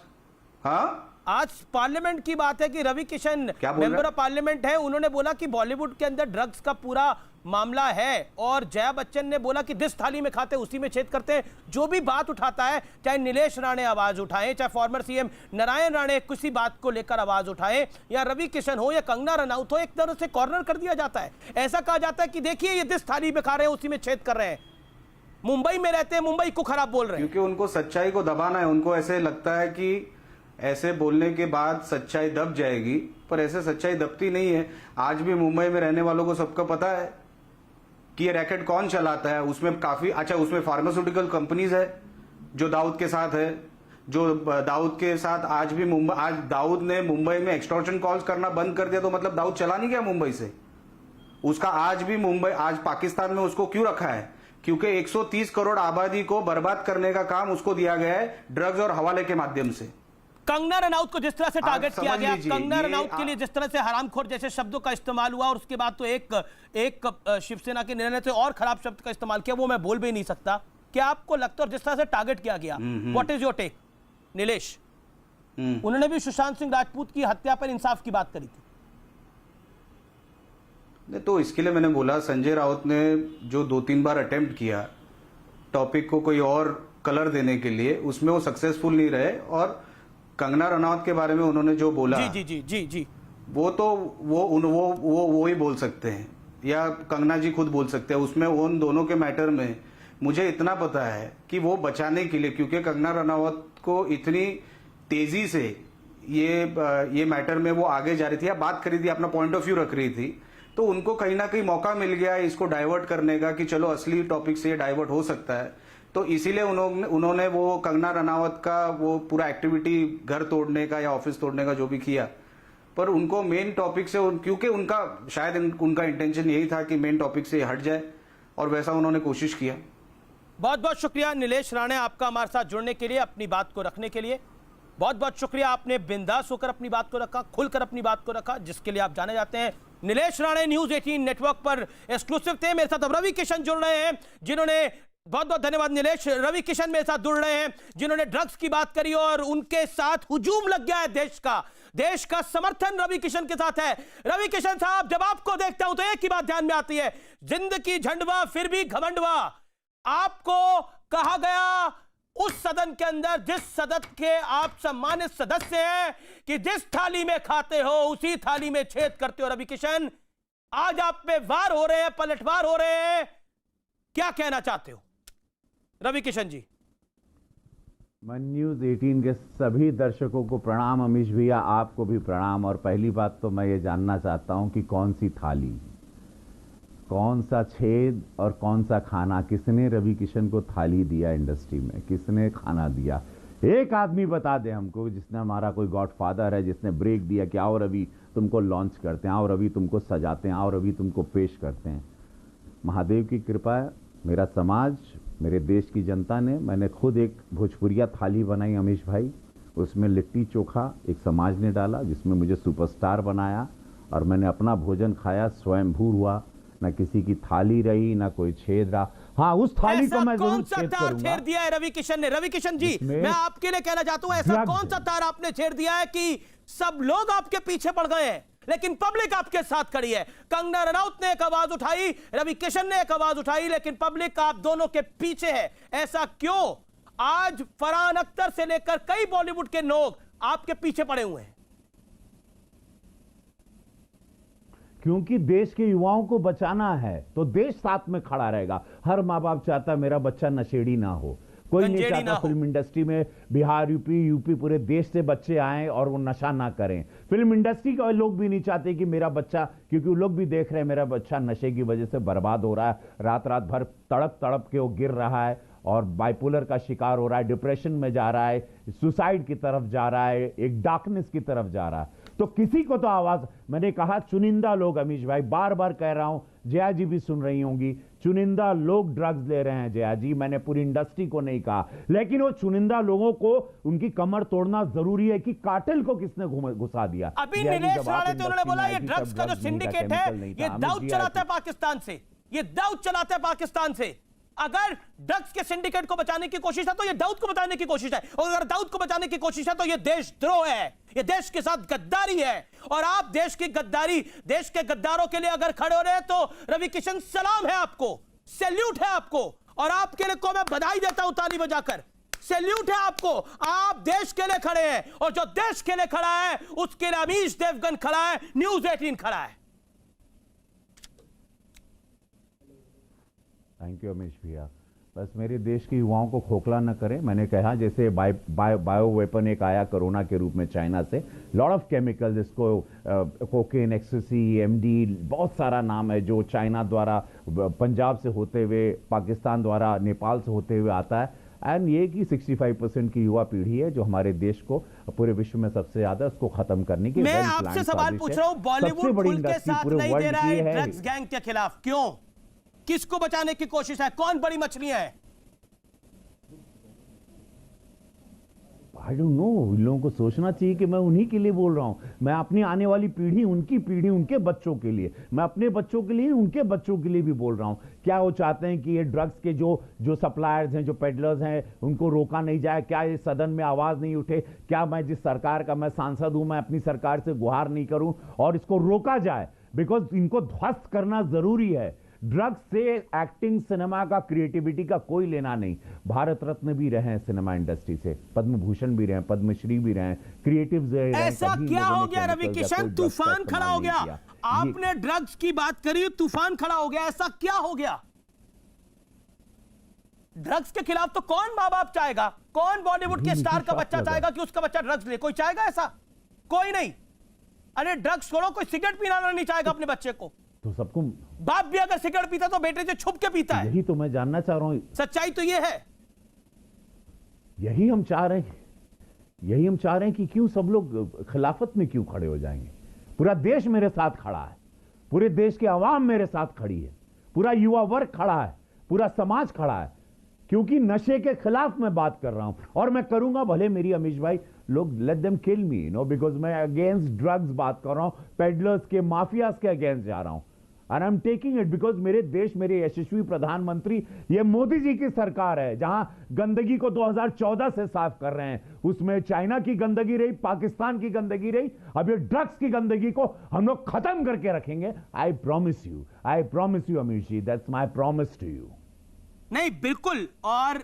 हाँ, आज पार्लियामेंट की बात है कि Ravi Kishan member of parliament है, उन्होंने बोला कि बॉलीवुड के अंदर ड्रग्स का पूरा मामला है, और जया बच्चन ने बोला कि जिस थाली में खाते उसी में छेद करते हैं। जो भी बात उठाता है, चाहे नीलेश राणे आवाज उठाए, चाहे फॉर्मर सीएम नारायण राणे किसी बात को लेकर आवाज उठाए, या रवि किशन हो या कंगना रनौत हो, एक तरह से कॉर्नर कर दिया जाता है। ऐसा कहा जाता है कि देखिए ये जिस थाली में खा रहे हैं उसी में छेद कर रहे हैं। मुंबई में रहते हैं, मुंबई को खराब बोल रहे हैं, क्योंकि उनको सच्चाई को दबाना है। उनको ऐसे लगता है कि ऐसे बोलने के बाद सच्चाई दब जाएगी, पर ऐसे सच्चाई दबती नहीं है। आज भी मुंबई में रहने वालों को सबको पता है कि ये रैकेट कौन चलाता है। उसमें काफी अच्छा, उसमें फार्मास्यूटिकल कंपनीज है जो दाऊद के साथ है, जो दाऊद के साथ आज भी आज दाऊद ने मुंबई में एक्सटॉर्शन कॉल्स करना बंद कर दिया, तो मतलब दाऊद चला नहीं गया मुंबई से। उसका आज भी मुंबई, आज पाकिस्तान में उसको क्यों रखा है? क्योंकि 130 करोड़ आबादी को बर्बाद करने का काम उसको दिया गया है ड्रग्स और हवाले के माध्यम से। कंगना रनौत को जिस तरह से टारगेट किया गया, कंगना रनौत के लिए जिस तरह से हरामखोर जैसे शब्दों का इस्तेमाल हुआ, और उसके बाद तो एक शिवसेना के निर्णय से और खराब शब्द का इस्तेमाल किया, वो मैं बोल भी नहीं सकता। क्या आपको लगता है, और जिस तरह से टारगेट किया गया, what is your take Nilesh? उन्होंने भी सुशांत सिंह राजपूत की हत्या पर इंसाफ की बात करी थी। तो इसके लिए मैंने बोला, संजय राउत ने जो 2-3 बार अटेम्प्ट किया टॉपिक को कोई और कलर देने के लिए, उसमें वो सक्सेसफुल नहीं रहे। और कंगना रनौत के बारे में उन्होंने जो बोला, जी जी जी जी, वो तो वो ही बोल सकते हैं, या कंगना जी खुद बोल सकते हैं। उसमें उन दोनों के मैटर में मुझे इतना पता है कि वो बचाने के लिए, क्योंकि कंगना रनौत को इतनी तेजी से ये मैटर में वो आगे जा रही थी या बात कर रही थी, अपना पॉइंट ऑफ व्यू रख रही थी, तो उनको कहीं ना कहीं मौका मिल गया इसको डाइवर्ट करने का कि चलो असली टॉपिक से डाइवर्ट हो सकता है। तो इसीलिए उन्होंने वो कंगना रनावत का वो पूरा एक्टिविटी, घर तोड़ने का या ऑफिस तोड़ने का जो भी किया, पर उनको मेन टॉपिक से, क्योंकि उनका शायद उनका इंटेंशन यही था कि मेन टॉपिक से हट जाए, और वैसा उन्होंने कोशिश किया। बहुत बहुत शुक्रिया नीलेश राणे आपका हमारे साथ जुड़ने के लिए, अपनी बात को रखने के लिए। बहुत बहुत शुक्रिया, आपने बिंदास होकर अपनी बात को रखा, खुलकर अपनी बात को रखा, जिसके लिए आप जाने जाते हैं। नीलेश राणे न्यूज 18 नेटवर्क पर एक्सक्लूसिव थे। मेरे साथ अब रवि किशन जुड़ रहे हैं, जिन्होंने, बहुत बहुत धन्यवाद नीलेश। रवि किशन मेरे साथ जुड़ रहे हैं, जिन्होंने ड्रग्स की बात करी और उनके साथ हुजूम लग गया है देश का समर्थन रवि किशन के साथ है। रवि किशन साहब, जब आपको देखता हूं तो एक ही बात ध्यान में आती है, जिंदगी झंडवा फिर भी घमंडवा। आपको कहा गया उस सदन के अंदर, जिस सदन के आप सम्मानित सदस्य हैं, कि जिस थाली में खाते हो उसी थाली में छेद करते हो। रवि किशन, आज आप पे वार हो रहे हैं, पलटवार हो रहे हैं, क्या कहना चाहते हो रवि किशन जी? मन न्यूज़ 18 के सभी दर्शकों को प्रणाम। अमीश भैया, आपको भी प्रणाम। और पहली बात तो मैं ये जानना चाहता हूं कि कौन सी थाली, कौन सा छेद और कौन सा खाना, किसने रवि किशन को थाली दिया इंडस्ट्री में, किसने खाना दिया? एक आदमी बता दे हमको, जिसने, हमारा कोई गॉडफादर है जिसने ब्रेक दिया कि आओ रवि तुमको लॉन्च करते हैं, आओ रवि तुमको सजाते हैं, आओ रवि तुमको पेश करते हैं। महादेव की कृपा है, मेरा समाज, मेरे देश की जनता ने, मैंने खुद एक भोजपुरिया थाली बनाई अमीश भाई, उसमें लिट्टी चोखा एक समाज ने डाला, जिसमें मुझे सुपरस्टार बनाया और मैंने अपना भोजन खाया, स्वयंभू हुआ, ना किसी की थाली रही, ना कोई छेद रहा। हाँ, उस थाली को मैं जरूर छेद करूंगा। छेड़ दिया है रवि किशन ने। रवि किशन जी, मैं आपके लिए कहना चाहता हूं, ऐसा कौन सा तार आपने छेड़ दिया है कि सब लोग आपके पीछे पड़ गए हैं, लेकिन पब्लिक आपके साथ खड़ी है? कंगना रनौत ने एक आवाज उठाई, रवि किशन ने एक आवाज उठाई, लेकिन पब्लिक आप दोनों के पीछे है। ऐसा क्यों? आज फरहान अख्तर से लेकर कई बॉलीवुड के लोग आपके पीछे पड़े हुए हैं। क्योंकि देश के युवाओं को बचाना है तो देश साथ में खड़ा रहेगा। हर माँ बाप चाहता है मेरा बच्चा नशेड़ी ना हो, कोई नहीं चाहता फिल्म इंडस्ट्री में बिहार, यूपी पूरे देश से बच्चे आएं और वो नशा ना करें। फिल्म इंडस्ट्री के लोग भी नहीं चाहते कि मेरा बच्चा, क्योंकि वो लोग भी देख रहे हैं मेरा बच्चा नशे की वजह से बर्बाद हो रहा है, रात भर तड़प के वो गिर रहा है और बाइपोलर का शिकार हो रहा है, डिप्रेशन में जा रहा है, सुसाइड की तरफ जा रहा है, एक डार्कनेस की तरफ जा रहा है। तो किसी को तो आवाज, मैंने कहा चुनिंदा लोग, अमीश भाई बार बार कह रहा हूं, जया जी भी सुन रही होंगी, चुनिंदा लोग ड्रग्स ले रहे हैं जया जी, मैंने पूरी इंडस्ट्री को नहीं कहा, लेकिन वो चुनिंदा लोगों को उनकी कमर तोड़ना जरूरी है कि कार्टेल को किसने घुसा दिया। अभी नीलेश राणे तो उन्होंने बोला ये ड्रग्स का जो सिंडिकेट है ये दाऊद चलाता है पाकिस्तान से, ये दाऊद चलाता है पाकिस्तान से। अगर ड्रग्स के सिंडिकेट को बचाने की कोशिश है तो ये दाऊद को बचाने की कोशिश है, और अगर दाऊद को बचाने की कोशिश है तो ये देशद्रोह है, ये देश के साथ गद्दारी है। और आप देश की गद्दारी, देश के गद्दारों के लिए अगर खड़े हो रहे हैं तो रवि किशन सलाम है आपको, सैल्यूट है आपको, और आपके लिए को मैं बधाई देता हूं ताली बजाकर। सैल्यूट है आपको, आप देश के लिए खड़े हैं, और जो देश के लिए खड़ा है उसके लिए अमीश देवगन खड़ा है, न्यूज 18 खड़ा है। थैंक यू अमीश भैया। बस मेरे देश के युवाओं को खोखला न करें। मैंने कहा जैसे बायो वेपन एक आया कोरोना के रूप में चाइना से, लॉट ऑफ केमिकल्स, इसको कोकेन, एक्सेसी, एमडी, बहुत सारा नाम है जो चाइना द्वारा पंजाब से होते हुए, पाकिस्तान द्वारा नेपाल से होते हुए आता है। एंड ये कि 65% की युवा पीढ़ी है जो हमारे देश को पूरे विश्व में सबसे ज्यादा उसको खत्म करने की। मैं आपसे सवाल पूछ रहा हूं, बॉलीवुड खुल के साथ नहीं दे रहा है ड्रग्स गैंग के खिलाफ, क्यों? किसको बचाने की कोशिश है? कौन बड़ी मछलियां हैं? आई डोंट नो, इन लोगों को सोचना चाहिए कि मैं उन्हीं के लिए बोल रहा हूं। मैं अपनी आने वाली पीढ़ी, उनकी पीढ़ी, उनके बच्चों के लिए, मैं अपने बच्चों के लिए, उनके बच्चों के लिए भी बोल रहा हूं। क्या वो चाहते हैं कि ये ड्रग्स के जो सप्लायर्स हैं, जो पेडलर्स हैं, उनको रोका नहीं जाए? क्या ये सदन में आवाज नहीं उठे? क्या मैं जिस सरकार का मैं सांसद हूं, मैं अपनी सरकार से गुहार नहीं करूं और इसको रोका जाए? बिकॉज इनको ध्वस्त करना जरूरी है। ड्रग्स से एक्टिंग, सिनेमा का, क्रिएटिविटी का कोई लेना नहीं। भारत रत्न भी रहे हैं सिनेमा इंडस्ट्री से, पद्म भूषण भी रहे, पद्मश्री भी रहे, क्रिएटिव्स रहे। ऐसा क्या हो गया रवि किशन, तूफान खड़ा हो गया? आपने ड्रग्स की बात करी, तूफान खड़ा हो गया, ऐसा क्या हो गया? ड्रग्स के खिलाफ तो कौन माँ बाप चाहेगा? कौन बॉलीवुड के स्टार का बच्चा चाहेगा कि उसका बच्चा ड्रग्स ले? कोई चाहेगा ऐसा? कोई नहीं। अरे ड्रग्स छोड़ो, कोई सिगरेट पीना नहीं चाहेगा अपने बच्चे को। तो सबको, बाप भी अगर सिगरेट पीता तो बेटे से छुप के पीता है। यही तो मैं जानना चाह रहा हूं। सच्चाई तो ये है, यही हम चाह रहे हैं, यही हम चाह रहे हैं कि क्यों सब लोग खिलाफत में क्यों खड़े हो जाएंगे? पूरा देश मेरे साथ खड़ा है, पूरे देश की आवाम मेरे साथ खड़ी है, पूरा युवा वर्ग खड़ा है, पूरा समाज खड़ा है, क्योंकि नशे के खिलाफ मैं बात कर रहा हूं। और मैं करूंगा, भले मेरी अमीश भाई लोग let them kill me, because मैं अगेंस्ट ड्रग्स बात कर रहा हूं, पेडलर्स के, माफियाज के अगेंस्ट जा रहा हूं। And I am taking it because मेरे देश, मेरे यशस्वी प्रधानमंत्री, ये मोदी जी की सरकार है जहां गंदगी को 2014 से साफ कर रहे हैं। उसमें चाइना की गंदगी रही, पाकिस्तान की गंदगी रही, अब ये ड्रग्स की गंदगी को हम लोग खत्म करके रखेंगे। I promise you Amit ji, that's my promise to you. नहीं बिल्कुल। और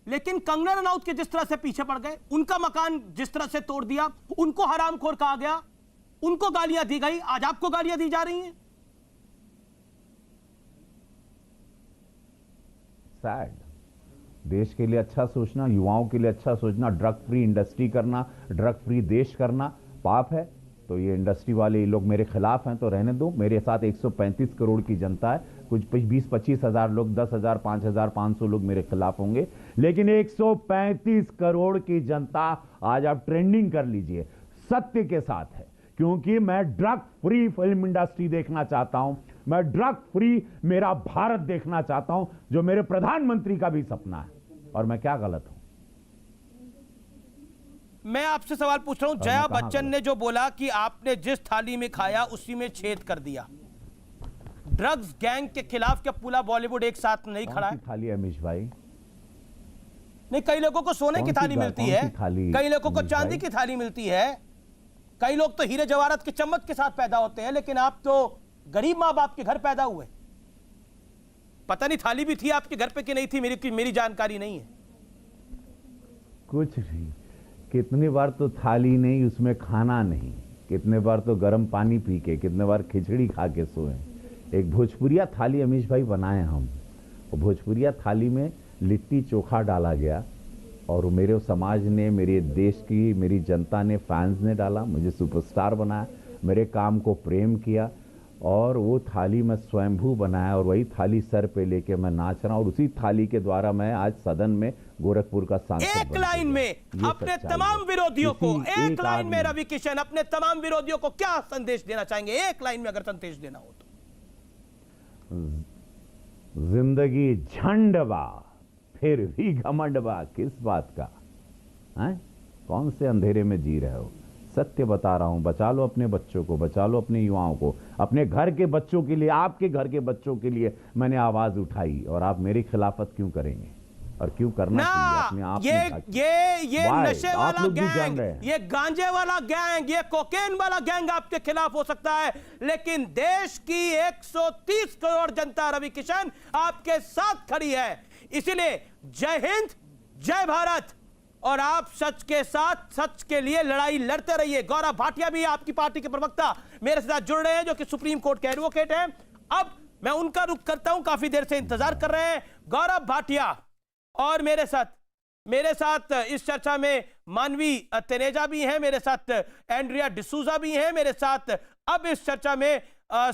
लेकिन कंगना रनौत के जिस तरह से पीछे पड़ गए, उनका मकान जिस तरह से तोड़ दिया, उनको हरामखोर कहा गया, उनको गालियां दी गई, आज आपको गालियां दी जा रही हैं। सैड। देश के लिए अच्छा सोचना, युवाओं के लिए अच्छा सोचना, ड्रग फ्री इंडस्ट्री करना, ड्रग फ्री देश करना पाप है। तो ये इंडस्ट्री वाले ये लोग मेरे खिलाफ हैं तो रहने दो। मेरे साथ 135 करोड़ की जनता है, कुछ 20-25 हजार लोग, 10,000, 5,000, 500 लोग मेरे खिलाफ होंगे, लेकिन 135 करोड़ की जनता, आज आप ट्रेंडिंग कर लीजिए, सत्य के साथ है। क्योंकि मैं ड्रग फ्री फिल्म इंडस्ट्री देखना चाहता हूं, मैं ड्रग फ्री मेरा भारत देखना चाहता हूं, जो मेरे प्रधानमंत्री का भी सपना है। और मैं क्या गलत हूं? मैं आपसे सवाल पूछ रहा हूं, जया बच्चन ने जो बोला कि आपने जिस थाली में खाया उसी में छेद कर दिया, ड्रग्स गैंग के खिलाफ क्या पूरा बॉलीवुड एक साथ नहीं खड़ा है? थाली अमीश भाई, नहीं, कई लोगों को सोने की थाली मिलती है, कई लोगों को चांदी की थाली मिलती है, कई लोग तो हीरे जवाहरात के चम्मच के साथ पैदा होते हैं, लेकिन आप तो गरीब मां बाप के घर पैदा हुए। पता नहीं थाली भी थी आपके घर पे कि नहीं थी, मेरी जानकारी नहीं है। कुछ नहीं, कितनी बार तो थाली नहीं, उसमें खाना नहीं, कितने बार तो गर्म पानी पी के, कितने बार खिचड़ी खा के सोए। एक भोजपुरिया थाली अमीश भाई बनाए हम, और भोजपुरिया थाली में लिट्टी चोखा डाला गया, और मेरे समाज ने, मेरे देश की, मेरी जनता ने, फैंस ने डाला, मुझे सुपरस्टार बनाया, मेरे काम को प्रेम किया, और वो थाली मैं स्वयंभू बनाया, और वही थाली सर पे लेके मैं नाच रहा हूं, और उसी थाली के द्वारा मैं आज सदन में गोरखपुर का सांसद एक लाइन में अपने तमाम विरोधियों को, एक लाइन में रवि किशन अपने तमाम विरोधियों को क्या संदेश देना चाहेंगे? एक लाइन में अगर संदेश देना हो तो। जिंदगी झंडबा फिर भी घमंडबा, किस बात का है? कौन से अंधेरे में जी रहे हो? सत्य बता रहा हूं, बचा लो अपने बच्चों को, बचा लो अपने युवाओं को, अपने घर के बच्चों के लिए, आपके घर के बच्चों के लिए मैंने आवाज उठाई, और आप मेरी खिलाफत क्यों करेंगे? और क्यों करना चाहिए अपने आप? ये नशे वाला गैंग, ये गांजे वाला गैंग, ये कोकेन वाला गैंग आपके खिलाफ हो सकता है, लेकिन देश की 130 करोड़ जनता रवि किशन आपके साथ खड़ी है। इसीलिए जय हिंद, जय भारत, और आप सच के साथ, सच के लिए लड़ाई लड़ते रहिए। गौरव भाटिया भी आपकी पार्टी के प्रवक्ता मेरे साथ जुड़ रहे हैं, जो कि सुप्रीम कोर्ट के एडवोकेट हैं। अब मैं उनका रुख करता हूं, काफी देर से इंतजार कर रहे हैं गौरव भाटिया, और मेरे साथ इस चर्चा में मानवी तनेजा भी हैं, मेरे साथ एंड्रिया डिसूजा भी हैं, मेरे साथ अब इस चर्चा में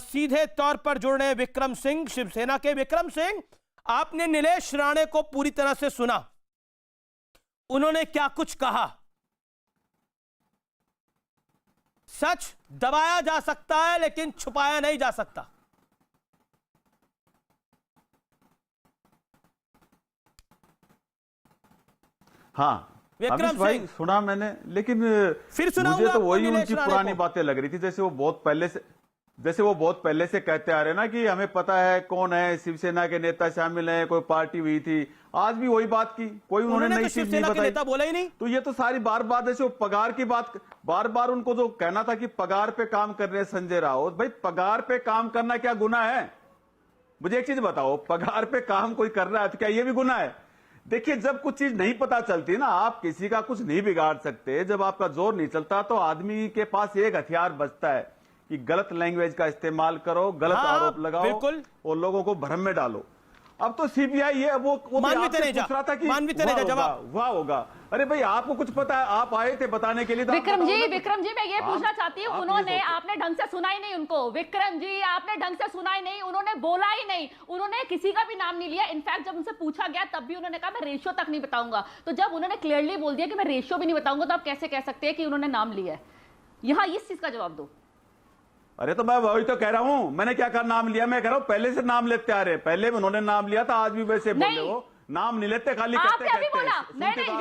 सीधे तौर पर जुड़ रहे हैं विक्रम सिंह, शिवसेना के। विक्रम सिंह, आपने नीलेश राणे को पूरी तरह से सुना, उन्होंने क्या कुछ कहा? सच दबाया जा सकता है लेकिन छुपाया नहीं जा सकता। हाँ विक्रम भाई, सिंह, सुना मैंने, लेकिन फिर सुनाऊंगा मुझे तो वही आपको उनकी नीलेश राणे पुरानी को। बातें लग रही थी, जैसे वो बहुत पहले से कहते आ रहे ना कि हमें पता है कौन है, शिवसेना के नेता शामिल हैं, कोई पार्टी हुई थी। आज भी वही बात की, कोई उन्होंने नई चीज नहीं बताई। नेता बोला ही नहीं। तो ये तो सारी बार जैसे वो पगार की बात, बार उनको जो कहना था कि पगार पे काम कर रहे हैं संजय राउत, भाई पगार पे काम करना क्या गुनाह है? मुझे एक चीज बताओ, पगार पे काम कोई कर रहा है तो क्या ये भी गुनाह है? देखिए, जब कुछ चीज नहीं पता चलती ना, आप किसी का कुछ नहीं बिगाड़ सकते। जब आपका जोर नहीं चलता तो आदमी के पास एक हथियार बचता है कि गलत लैंग्वेज का इस्तेमाल करो, गलत आरोप लगाओ और लोगों को भ्रम में डालो। अब तो सीबीआई ये वो मानवी तनेजा, पूछ रहा था कि जवाब वाह होगा। अरे भाई, आपको कुछ पता है? आप आए थे बताने के लिए। विक्रम जी मैं ये पूछना चाहती हूँ, उन्होंने, आपने ढंग से सुना ही नहीं उनको। विक्रम जी, आपने ढंग से सुना ही नहीं, उन्होंने बोला ही नहीं, उन्होंने किसी का भी नाम नहीं लिया। इनफैक्ट जब उनसे पूछा गया तब भी उन्होंने कहा मैं रेशियो तक नहीं बताऊंगा। तो जब उन्होंने क्लियरली बोल दिया कि मैं रेशियो भी नहीं बताऊंगा, तो आप कैसे कह सकते हैं कि उन्होंने नाम लिया है? यहाँ इस चीज का जवाब दो। अरे तो मैं वही तो कह रहा हूं, मैंने क्या कहा नाम लिया? मैं कह रहा हूं पहले से नाम लेते आ रहे, पहले भी उन्होंने नाम लिया था, आज भी वैसे बोल रहे हो। नाम नहीं लेते, खाली आपने अभी कहते बोला हैं। नहीं नहीं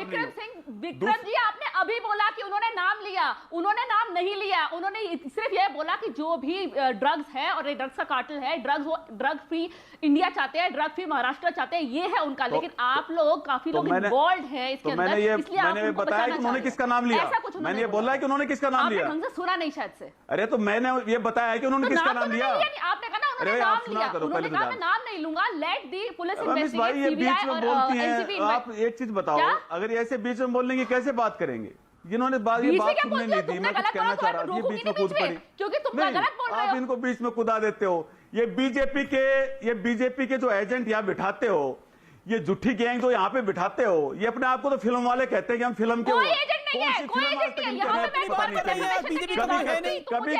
विक्रम जी आपने अभी बोला कि उन्होंने नाम लिया, उन्होंने नाम नहीं लिया, उन्होंने सिर्फ ये बोला कि जो भी ड्रग्स है और ये ड्रग्स का कार्टेल है, ड्रग फ्री इंडिया चाहते हैं, ड्रग फ्री महाराष्ट्र चाहते हैं, ये है उनका। लेकिन आप लोग काफी लोग इन्वॉल्व हैं इसके अंदर, इसलिए मैंने बताया कि उन्होंने किसका नाम लिया, मैंने ये बोला है कि उन्होंने किसका नाम लिया, ढंग से सुना नहीं शायद से। अरे तो मैंने ये बताया है कि उन्होंने किसका नाम लिया, आपने कहा ना उन्होंने नाम लिया, उन्होंने कहा मैं नाम नहीं लूंगा, लेट दी पुलिस भाई ये बीच में बोलती हैं। आप एक चीज बताओ, अगर ऐसे बीच में बोलने की कैसे बात करेंगे, जिन्होंने ये बात सुनने नहीं दी, मैं कुछ कहना चाह रहा हूँ, ये बीच में कूद पड़ी, क्योंकि तुम गलत बोल रहे हो, आप इनको बीच में कूदा देते हो। ये बीजेपी के जो एजेंट यहाँ बिठाते हो, ये झूठी गैंग जो यहाँ पे बिठाते हो, ये अपने आप को तो फिल्म वाले कहते हैं कि हम फिल्म के कोई एजेंट नहीं है, कोई एजेंट नहीं है, यहाँ पे मैं बात कर रही हूँ, बीजेपी का है नहीं, कभी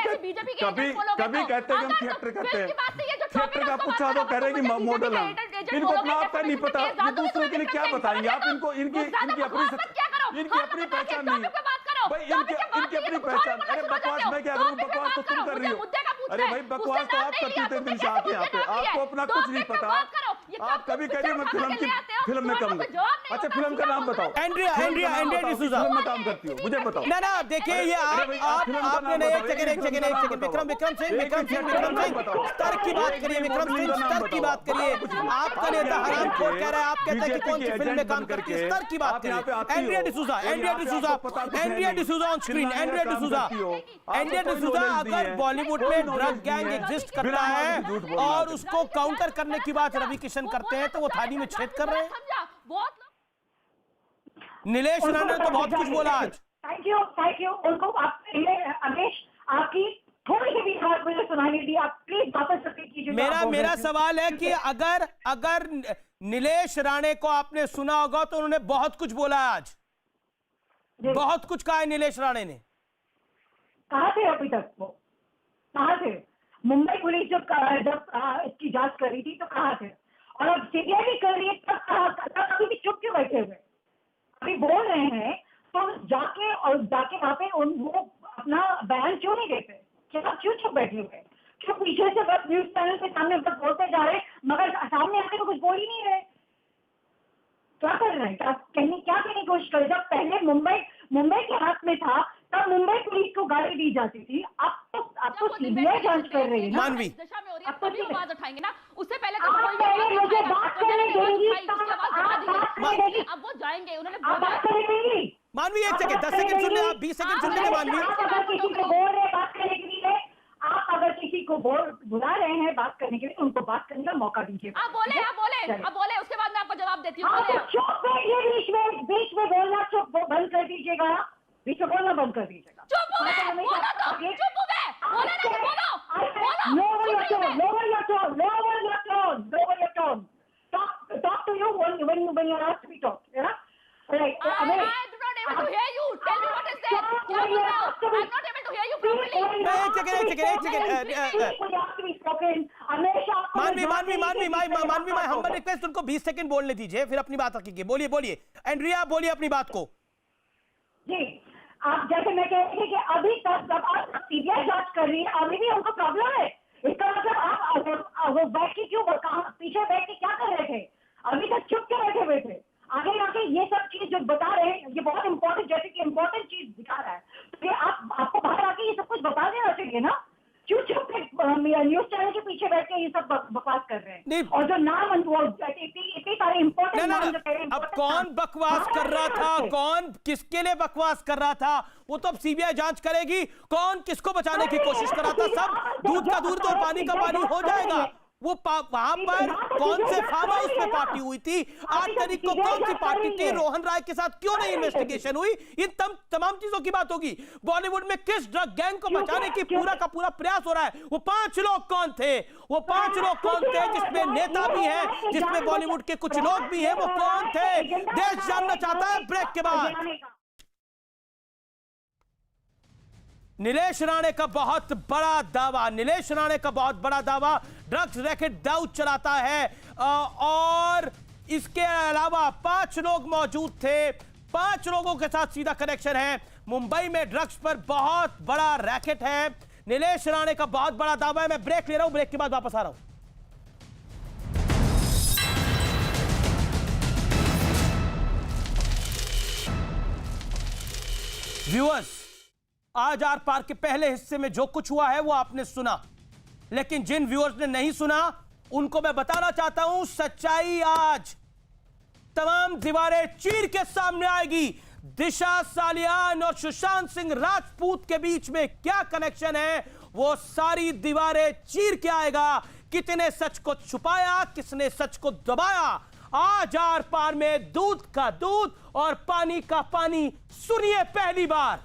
कहते हैं कि हम थिएटर करते हैं, थिएटर का पूछा तो कह रहे हैं कि मॉडल है, इनको अपना आपका नहीं पता, ये दूसरों के लिए क्या बताएंगे आप, इनको इनकी अपनी पहचान नहीं, भाई इनकी अपनी पहचान। अरे बकवास मैं क्या करूँ, बकवास तो तुम कर रही हो, अरे भाई बकवास तो आप करती थे दिन से आके यहाँ पे, आपको अपना कुछ नहीं पता, आप कभी कह रही हो मैं फिल्म में करूंगा। अच्छा फिल्म का नाम बताओ। एंड्रिया डिसूजा फिल्म में काम करती हो, मुझे बताओ। ना देखिए ये आपने एक सेकंड विक्रम सिंह स्तर की बात करिए, विक्रम सिंह स्तर की बात करिए। आपका नेता हरामखोर कह रहा है, आप कहते हैं कि कौन सी फिल्म में काम करती है, स्तर की बात करिए। Andrea D'Souza on screen, Andrea D'Souza अगर बॉलीवुड में ड्रग गैंग एग्जिस्ट करता है और उसको काउंटर करने की बात रवि किशन करते हैं तो वो थाली में छेद कर रहे हैं। नीलेश राणे ने तो बहुत कुछ बोला आज। थैंक यू उनको अमेश आपकी थोड़ी सी भी बात मुझे सुनाई दी, आप प्लीज वापस रिपीट कीजिए। मेरा सवाल है कि अगर नीलेश राणे को आपने सुना होगा तो उन्होंने बहुत कुछ बोला आज, बहुत कुछ कहा है नीलेश राणे ने। कहाँ थे अभी तक वो, कहाँ थे? मुंबई पुलिस जब इसकी जांच कर रही थी तो कहाँ थे? और अब सीबीआई भी कर रही है तब अभी भी चुप क्यों बैठे हुए? अभी बोल रहे हैं तो जाके वहाँ पे वो अपना बयान क्यों नहीं देते? क्या क्यों चुप बैठे हुए? क्यों पीछे से बस न्यूज चैनल के सामने बस बोलते जा रहे मगर सामने आके तो कुछ बोल ही नहीं रहे? क्या कर रहे हैं? क्या कहने की कोशिश कर रहे? जब पहले मुंबई के हाथ में था तब मुंबई पुलिस को गाड़ी दी जाती थी, अब तो सीबीआई जांच कर रही है ना। मानवी दशा में हो रही है, तभी आवाज उठाएंगे ना, उससे पहले तो मुझे बात करने देंगी, अब वो जाएंगे, उन्होंने बात करने देंगी। मानवी 1 सेकंड 10 सेकंड सुन ले, आप 20 सेकंड सुन ले मानवी। आप अगर किसी को बोल रहे हैं बात करने के लिए, आप अगर किसी को बुला रहे हैं बात करने के लिए, उनको बात करने का मौका दीजिए। आप बोले उसके बाद मैं आपको जवाब देती हूँ। चुप बैठिए, बीच में बोलना चुप बंद कर दीजिएगा, बीच में बोलना बंद कर दीजिएगा। Talk to you when you're asked to be talked. Yeah? Right. I am not able to hear you. Tell me what is there. क्या बोल रहे हो? I'm not able to hear you properly. मानवी माई हम रिक्वेस्ट उनको 20 second बोलने दीजिए, फिर अपनी बात रखिए। बोलिए एंड्रिया, बोलिए अपनी बात को। जी, आप जैसे मैं कह रही थी कि अभी तक जब आप सीबीआई जांच कर रही है, अभी भी उनको प्रॉब्लम है। इसका मतलब आप बैठ के क्यों पीछे बैठ के क्या कर रहे थे? अभी तक चुप क्यों बैठे हुए थे? आगे आके ये सब चीज जो बता रहे हैं, ये बहुत इंपॉर्टेंट, जैसे कि इंपॉर्टेंट चीज दिखा रहा है, तो ये आपको बाहर आके ये सब कुछ बता देना चाहिए ना। क्यों चुप न्यूज चैनल के पीछे बैठ के ये सब बकवास कर रहे हैं? और जो नाम इतने सारे इंपॉर्टेंट, अब कौन बकवास कर रहा था, कौन किसके लिए बकवास कर रहा था, वो तो अब सीबीआई जांच करेगी। कौन किसको बचाने की कोशिश कर रहा था, सब दूध का दूध और पानी का पानी हो जाएगा। वो वहां पर कौन से फार्म हाउस में पार्टी हुई थी, 8 तारीख को कौन सी पार्टी थी, रोहन राय के साथ क्यों नहीं इन्वेस्टिगेशन हुई, इन तमाम चीजों की बात होगी। बॉलीवुड में किस ड्रग गैंग को बचाने की पूरा का पूरा प्रयास हो रहा है। वो 5 लोग कौन थे, जिसमें नेता भी हैं, जिसमें बॉलीवुड के कुछ लोग भी हैं, वो कौन थे? देश जानना चाहता है ब्रेक के बाद। नीलेश राणे का बहुत बड़ा दावा, ड्रग्स रैकेट दाऊद चलाता है और इसके अलावा 5 लोग मौजूद थे, 5 लोगों के साथ सीधा कनेक्शन है। मुंबई में ड्रग्स पर बहुत बड़ा रैकेट है। नीलेश राणे का बहुत बड़ा दावा है। मैं ब्रेक ले रहा हूं, ब्रेक के बाद वापस आ रहा हूं। व्यूअर्स, आज आर पार के पहले हिस्से में जो कुछ हुआ है वो आपने सुना, लेकिन जिन व्यूअर्स ने नहीं सुना उनको मैं बताना चाहता हूं सच्चाई आज तमाम दीवारें चीर के सामने आएगी। दिशा सालियान और सुशांत सिंह राजपूत के बीच में क्या कनेक्शन है वो सारी दीवारें चीर के आएगा। कितने सच को छुपाया, किसने सच को दबाया, आज आर पार में दूध का दूध और पानी का पानी सुनिए पहली बार।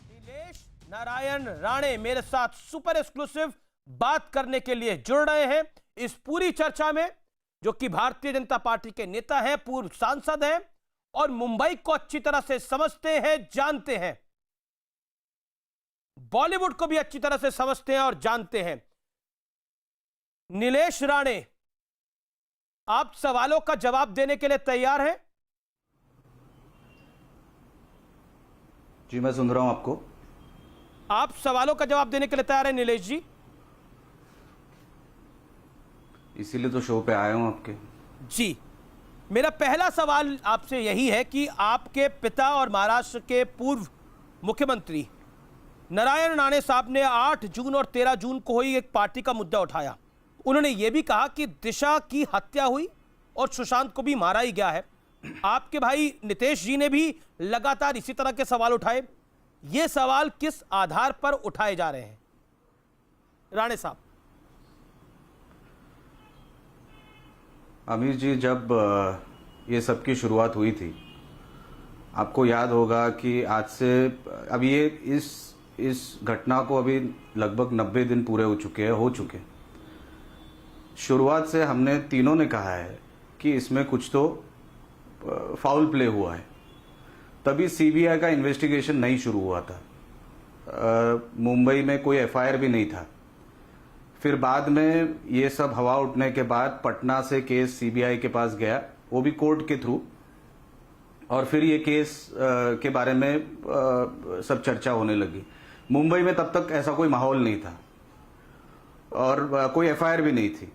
नीलेश नारायण राणे मेरे साथ सुपर एक्सक्लूसिव बात करने के लिए जुड़ रहे हैं इस पूरी चर्चा में, जो कि भारतीय जनता पार्टी के नेता हैं, पूर्व सांसद हैं और मुंबई को अच्छी तरह से समझते हैं, जानते हैं, बॉलीवुड को भी अच्छी तरह से समझते हैं और जानते हैं। नीलेश राणे, आप सवालों का जवाब देने के लिए तैयार हैं? जी मैं सुन रहा हूं आपको। आप सवालों का जवाब देने के लिए तैयार हैं नीलेश जी? इसीलिए तो शो पे आया हूं आपके। जी, मेरा पहला सवाल आपसे यही है कि आपके पिता और महाराष्ट्र के पूर्व मुख्यमंत्री नारायण राणे साहब ने 8 जून और 13 जून को हुई एक पार्टी का मुद्दा उठाया। उन्होंने यह भी कहा कि दिशा की हत्या हुई और सुशांत को भी मारा ही गया है। आपके भाई नितेश जी ने भी लगातार इसी तरह के सवाल उठाए। ये सवाल किस आधार पर उठाए जा रहे हैं राणे साहब? आमिर जी, जब ये सब की शुरुआत हुई थी, आपको याद होगा कि आज से अब ये इस घटना को अभी लगभग 90 दिन पूरे हो चुके हैं। शुरुआत से हमने तीनों ने कहा है कि इसमें कुछ तो फाउल प्ले हुआ है, तभी सीबीआई का इन्वेस्टिगेशन नहीं शुरू हुआ था। मुंबई में कोई एफआईआर भी नहीं था। फिर बाद में ये सब हवा उठने के बाद पटना से केस सीबीआई के पास गया, वो भी कोर्ट के थ्रू, और फिर ये केस के बारे में सब चर्चा होने लगी। मुंबई में तब तक ऐसा कोई माहौल नहीं था और कोई एफआईआर भी नहीं थी।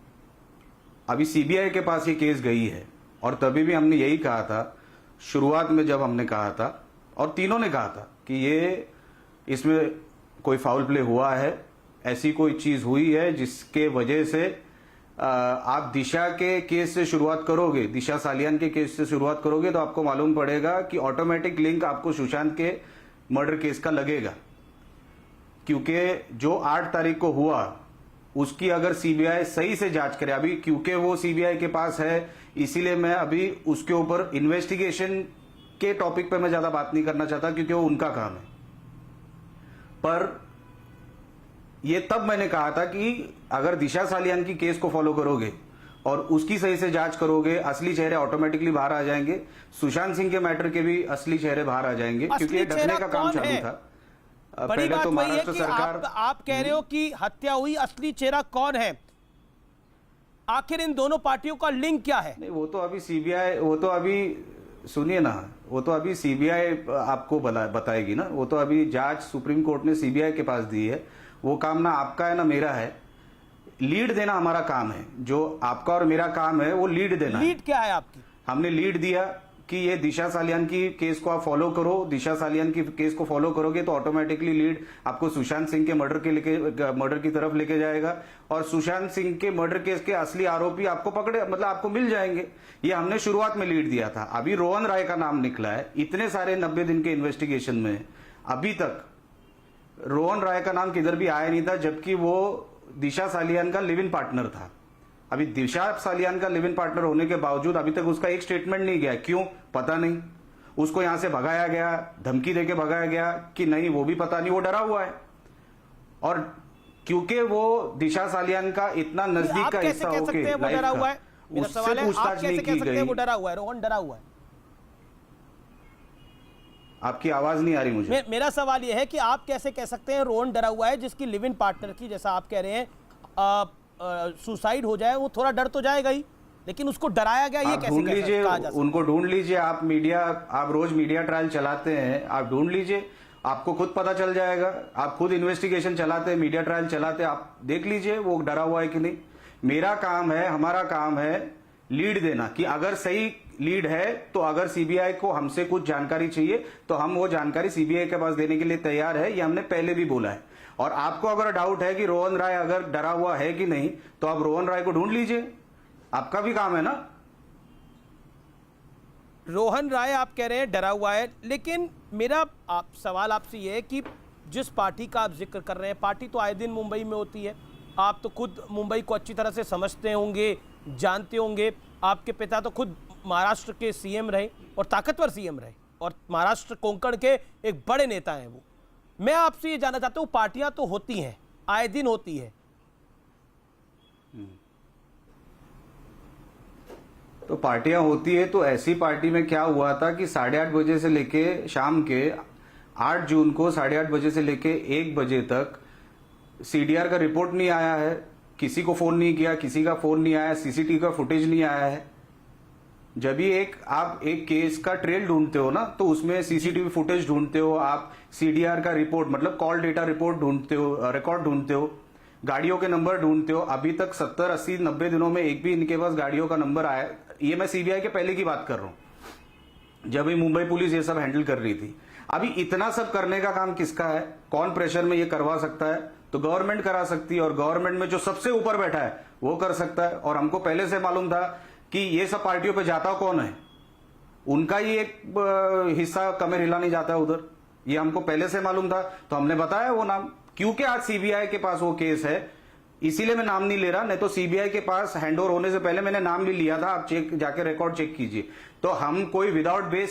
अभी सीबीआई के पास ये केस गई है और तभी भी हमने यही कहा था, शुरुआत में जब हमने कहा था और तीनों ने कहा था कि ये इसमें कोई फाउल प्ले हुआ है, ऐसी कोई चीज हुई है जिसके वजह से आप दिशा के केस से शुरुआत करोगे, दिशा सालियान के केस से शुरुआत करोगे तो आपको मालूम पड़ेगा कि ऑटोमेटिक लिंक आपको सुशांत के मर्डर केस का लगेगा, क्योंकि जो 8 तारीख को हुआ उसकी अगर सीबीआई सही से जांच करे, अभी क्योंकि वो सीबीआई के पास है इसीलिए मैं अभी उसके ऊपर इन्वेस्टिगेशन के टॉपिक पे मैं ज्यादा बात नहीं करना चाहता, क्योंकि वो उनका काम है। पर ये तब मैंने कहा था कि अगर दिशा सालियान की केस को फॉलो करोगे और उसकी सही से जांच करोगे, असली चेहरे ऑटोमेटिकली बाहर आ जाएंगे, सुशांत सिंह के मैटर के भी असली चेहरे बाहर आ जाएंगे, क्योंकि ये ढकने का काम चालू था। बड़ी बात वही है कि आप कह रहे हो कि हत्या हुई, असली चेहरा कौन है? आखिर इन दोनों पार्टियों का लिंक क्या है? नहीं, वो तो अभी सीबीआई, वो तो अभी सुनिए ना, वो तो अभी सीबीआई आपको बताएगी ना। वो तो अभी जांच सुप्रीम कोर्ट ने सीबीआई के पास दी है, वो काम ना आपका है ना मेरा है। लीड देना हमारा काम है, जो आपका और मेरा काम है वो लीड देना। लीड क्या है आपकी? हमने लीड दिया कि ये दिशा सालियान की केस को आप फॉलो करो, दिशा सालियान की केस को फॉलो करोगे तो ऑटोमेटिकली लीड आपको सुशांत सिंह के मर्डर की तरफ लेके जाएगा और सुशांत सिंह के मर्डर केस के असली आरोपी आपको आपको मिल जाएंगे। ये हमने शुरुआत में लीड दिया था। अभी रोहन राय का नाम निकला है, इतने सारे 90 दिन के इन्वेस्टिगेशन में अभी तक रोहन राय का नाम किधर भी आया नहीं था, जबकि वो दिशा सालियान का लिव इन पार्टनर था। अभी दिशा सालियान का लिव इन पार्टनर होने के बावजूद अभी तक उसका एक स्टेटमेंट नहीं गया। क्यों? पता नहीं। उसको यहां से भगाया गया, धमकी देके भगाया गया कि नहीं, वो भी पता नहीं, वो डरा हुआ है। और क्योंकि वो दिशा सालियान का इतना नजदीक का हिस्सा होके डरा हुआ है, उससे पूछताछ नहीं की गई। वो डरा हुआ है, रोहन डरा हुआ है। आपकी आवाज नहीं आ रही मुझे। मेरा सवाल यह है कि आप कैसे कह सकते हैं रोहन डरा हुआ है, जिसकी लिव इन पार्टनर की, जैसा आप कह रहे हैं, सुसाइड हो जाए, वो थोड़ा डर तो जाएगा ही, लेकिन उसको डराया गया, ये कैसे ढूंढ लीजिए, उनको ढूंढ लीजिए। आप रोज मीडिया ट्रायल चलाते हैं, आप ढूंढ लीजिए, आपको खुद पता चल जाएगा। आप खुद इन्वेस्टिगेशन चलाते हैं, मीडिया ट्रायल चलाते हैं, आप देख लीजिए वो डरा हुआ है कि नहीं। मेरा काम है, हमारा काम है लीड देना कि अगर सही लीड है, तो अगर सीबीआई को हमसे कुछ जानकारी चाहिए तो हम वो जानकारी सीबीआई के पास देने के लिए तैयार है, ये हमने पहले भी बोला है। और आपको अगर डाउट है कि रोहन राय अगर डरा हुआ है कि नहीं, तो आप रोहन राय को ढूंढ लीजिए, आपका भी काम है ना। रोहन राय आप कह रहे हैं डरा हुआ है, लेकिन मेरा सवाल आपसे ये है कि जिस पार्टी का आप जिक्र कर रहे हैं, पार्टी तो आए दिन मुंबई में होती है, आप तो खुद मुंबई को अच्छी तरह से समझते होंगे, जानते होंगे। आपके पिता तो खुद महाराष्ट्र के सीएम रहे और ताकतवर सीएम रहे, और महाराष्ट्र कोंकण के एक बड़े नेता हैं वो। मैं आपसे ये जानना चाहता हूँ, पार्टियां तो होती हैं, आए दिन होती है, तो पार्टियां होती है, तो ऐसी पार्टी में क्या हुआ था कि 8:30 बजे से लेके शाम के 8 जून को 8:30 बजे से लेके 1 बजे तक सीडीआर का रिपोर्ट नहीं आया है, किसी को फोन नहीं किया, किसी का फोन नहीं आया, सीसीटीवी का फुटेज नहीं आया है। जब भी आप एक केस का ट्रेल ढूंढते हो ना, तो उसमें सीसीटीवी फुटेज ढूंढते हो, आप सीडीआर का रिपोर्ट मतलब कॉल डेटा रिपोर्ट ढूंढते हो, रिकॉर्ड ढूंढते हो, गाड़ियों के नंबर ढूंढते हो। अभी तक 70, 80, 90 दिनों में एक भी इनके पास गाड़ियों का नंबर आया, ये मैं सीबीआई के पहले की बात कर रहा हूं, जब भी मुंबई पुलिस ये सब हैंडल कर रही थी। अभी इतना सब करने का काम किसका है? कौन प्रेशर में ये करवा सकता है? तो गवर्नमेंट करा सकती है, और गवर्नमेंट में जो सबसे ऊपर बैठा है वो कर सकता है। और हमको पहले से मालूम था कि ये सब पार्टियों पे जाता कौन है, उनका ही एक हिस्सा कमर हिला नहीं जाता है उधर, ये हमको पहले से मालूम था, तो हमने बताया वो नाम। क्योंकि आज सीबीआई के पास वो केस है, इसीलिए मैं नाम नहीं ले रहा, नहीं तो सीबीआई के पास हैंडओवर होने से पहले मैंने नाम भी लिया था। आप जाके रिकॉर्ड चेक कीजिए। तो हम कोई विदाउट बेस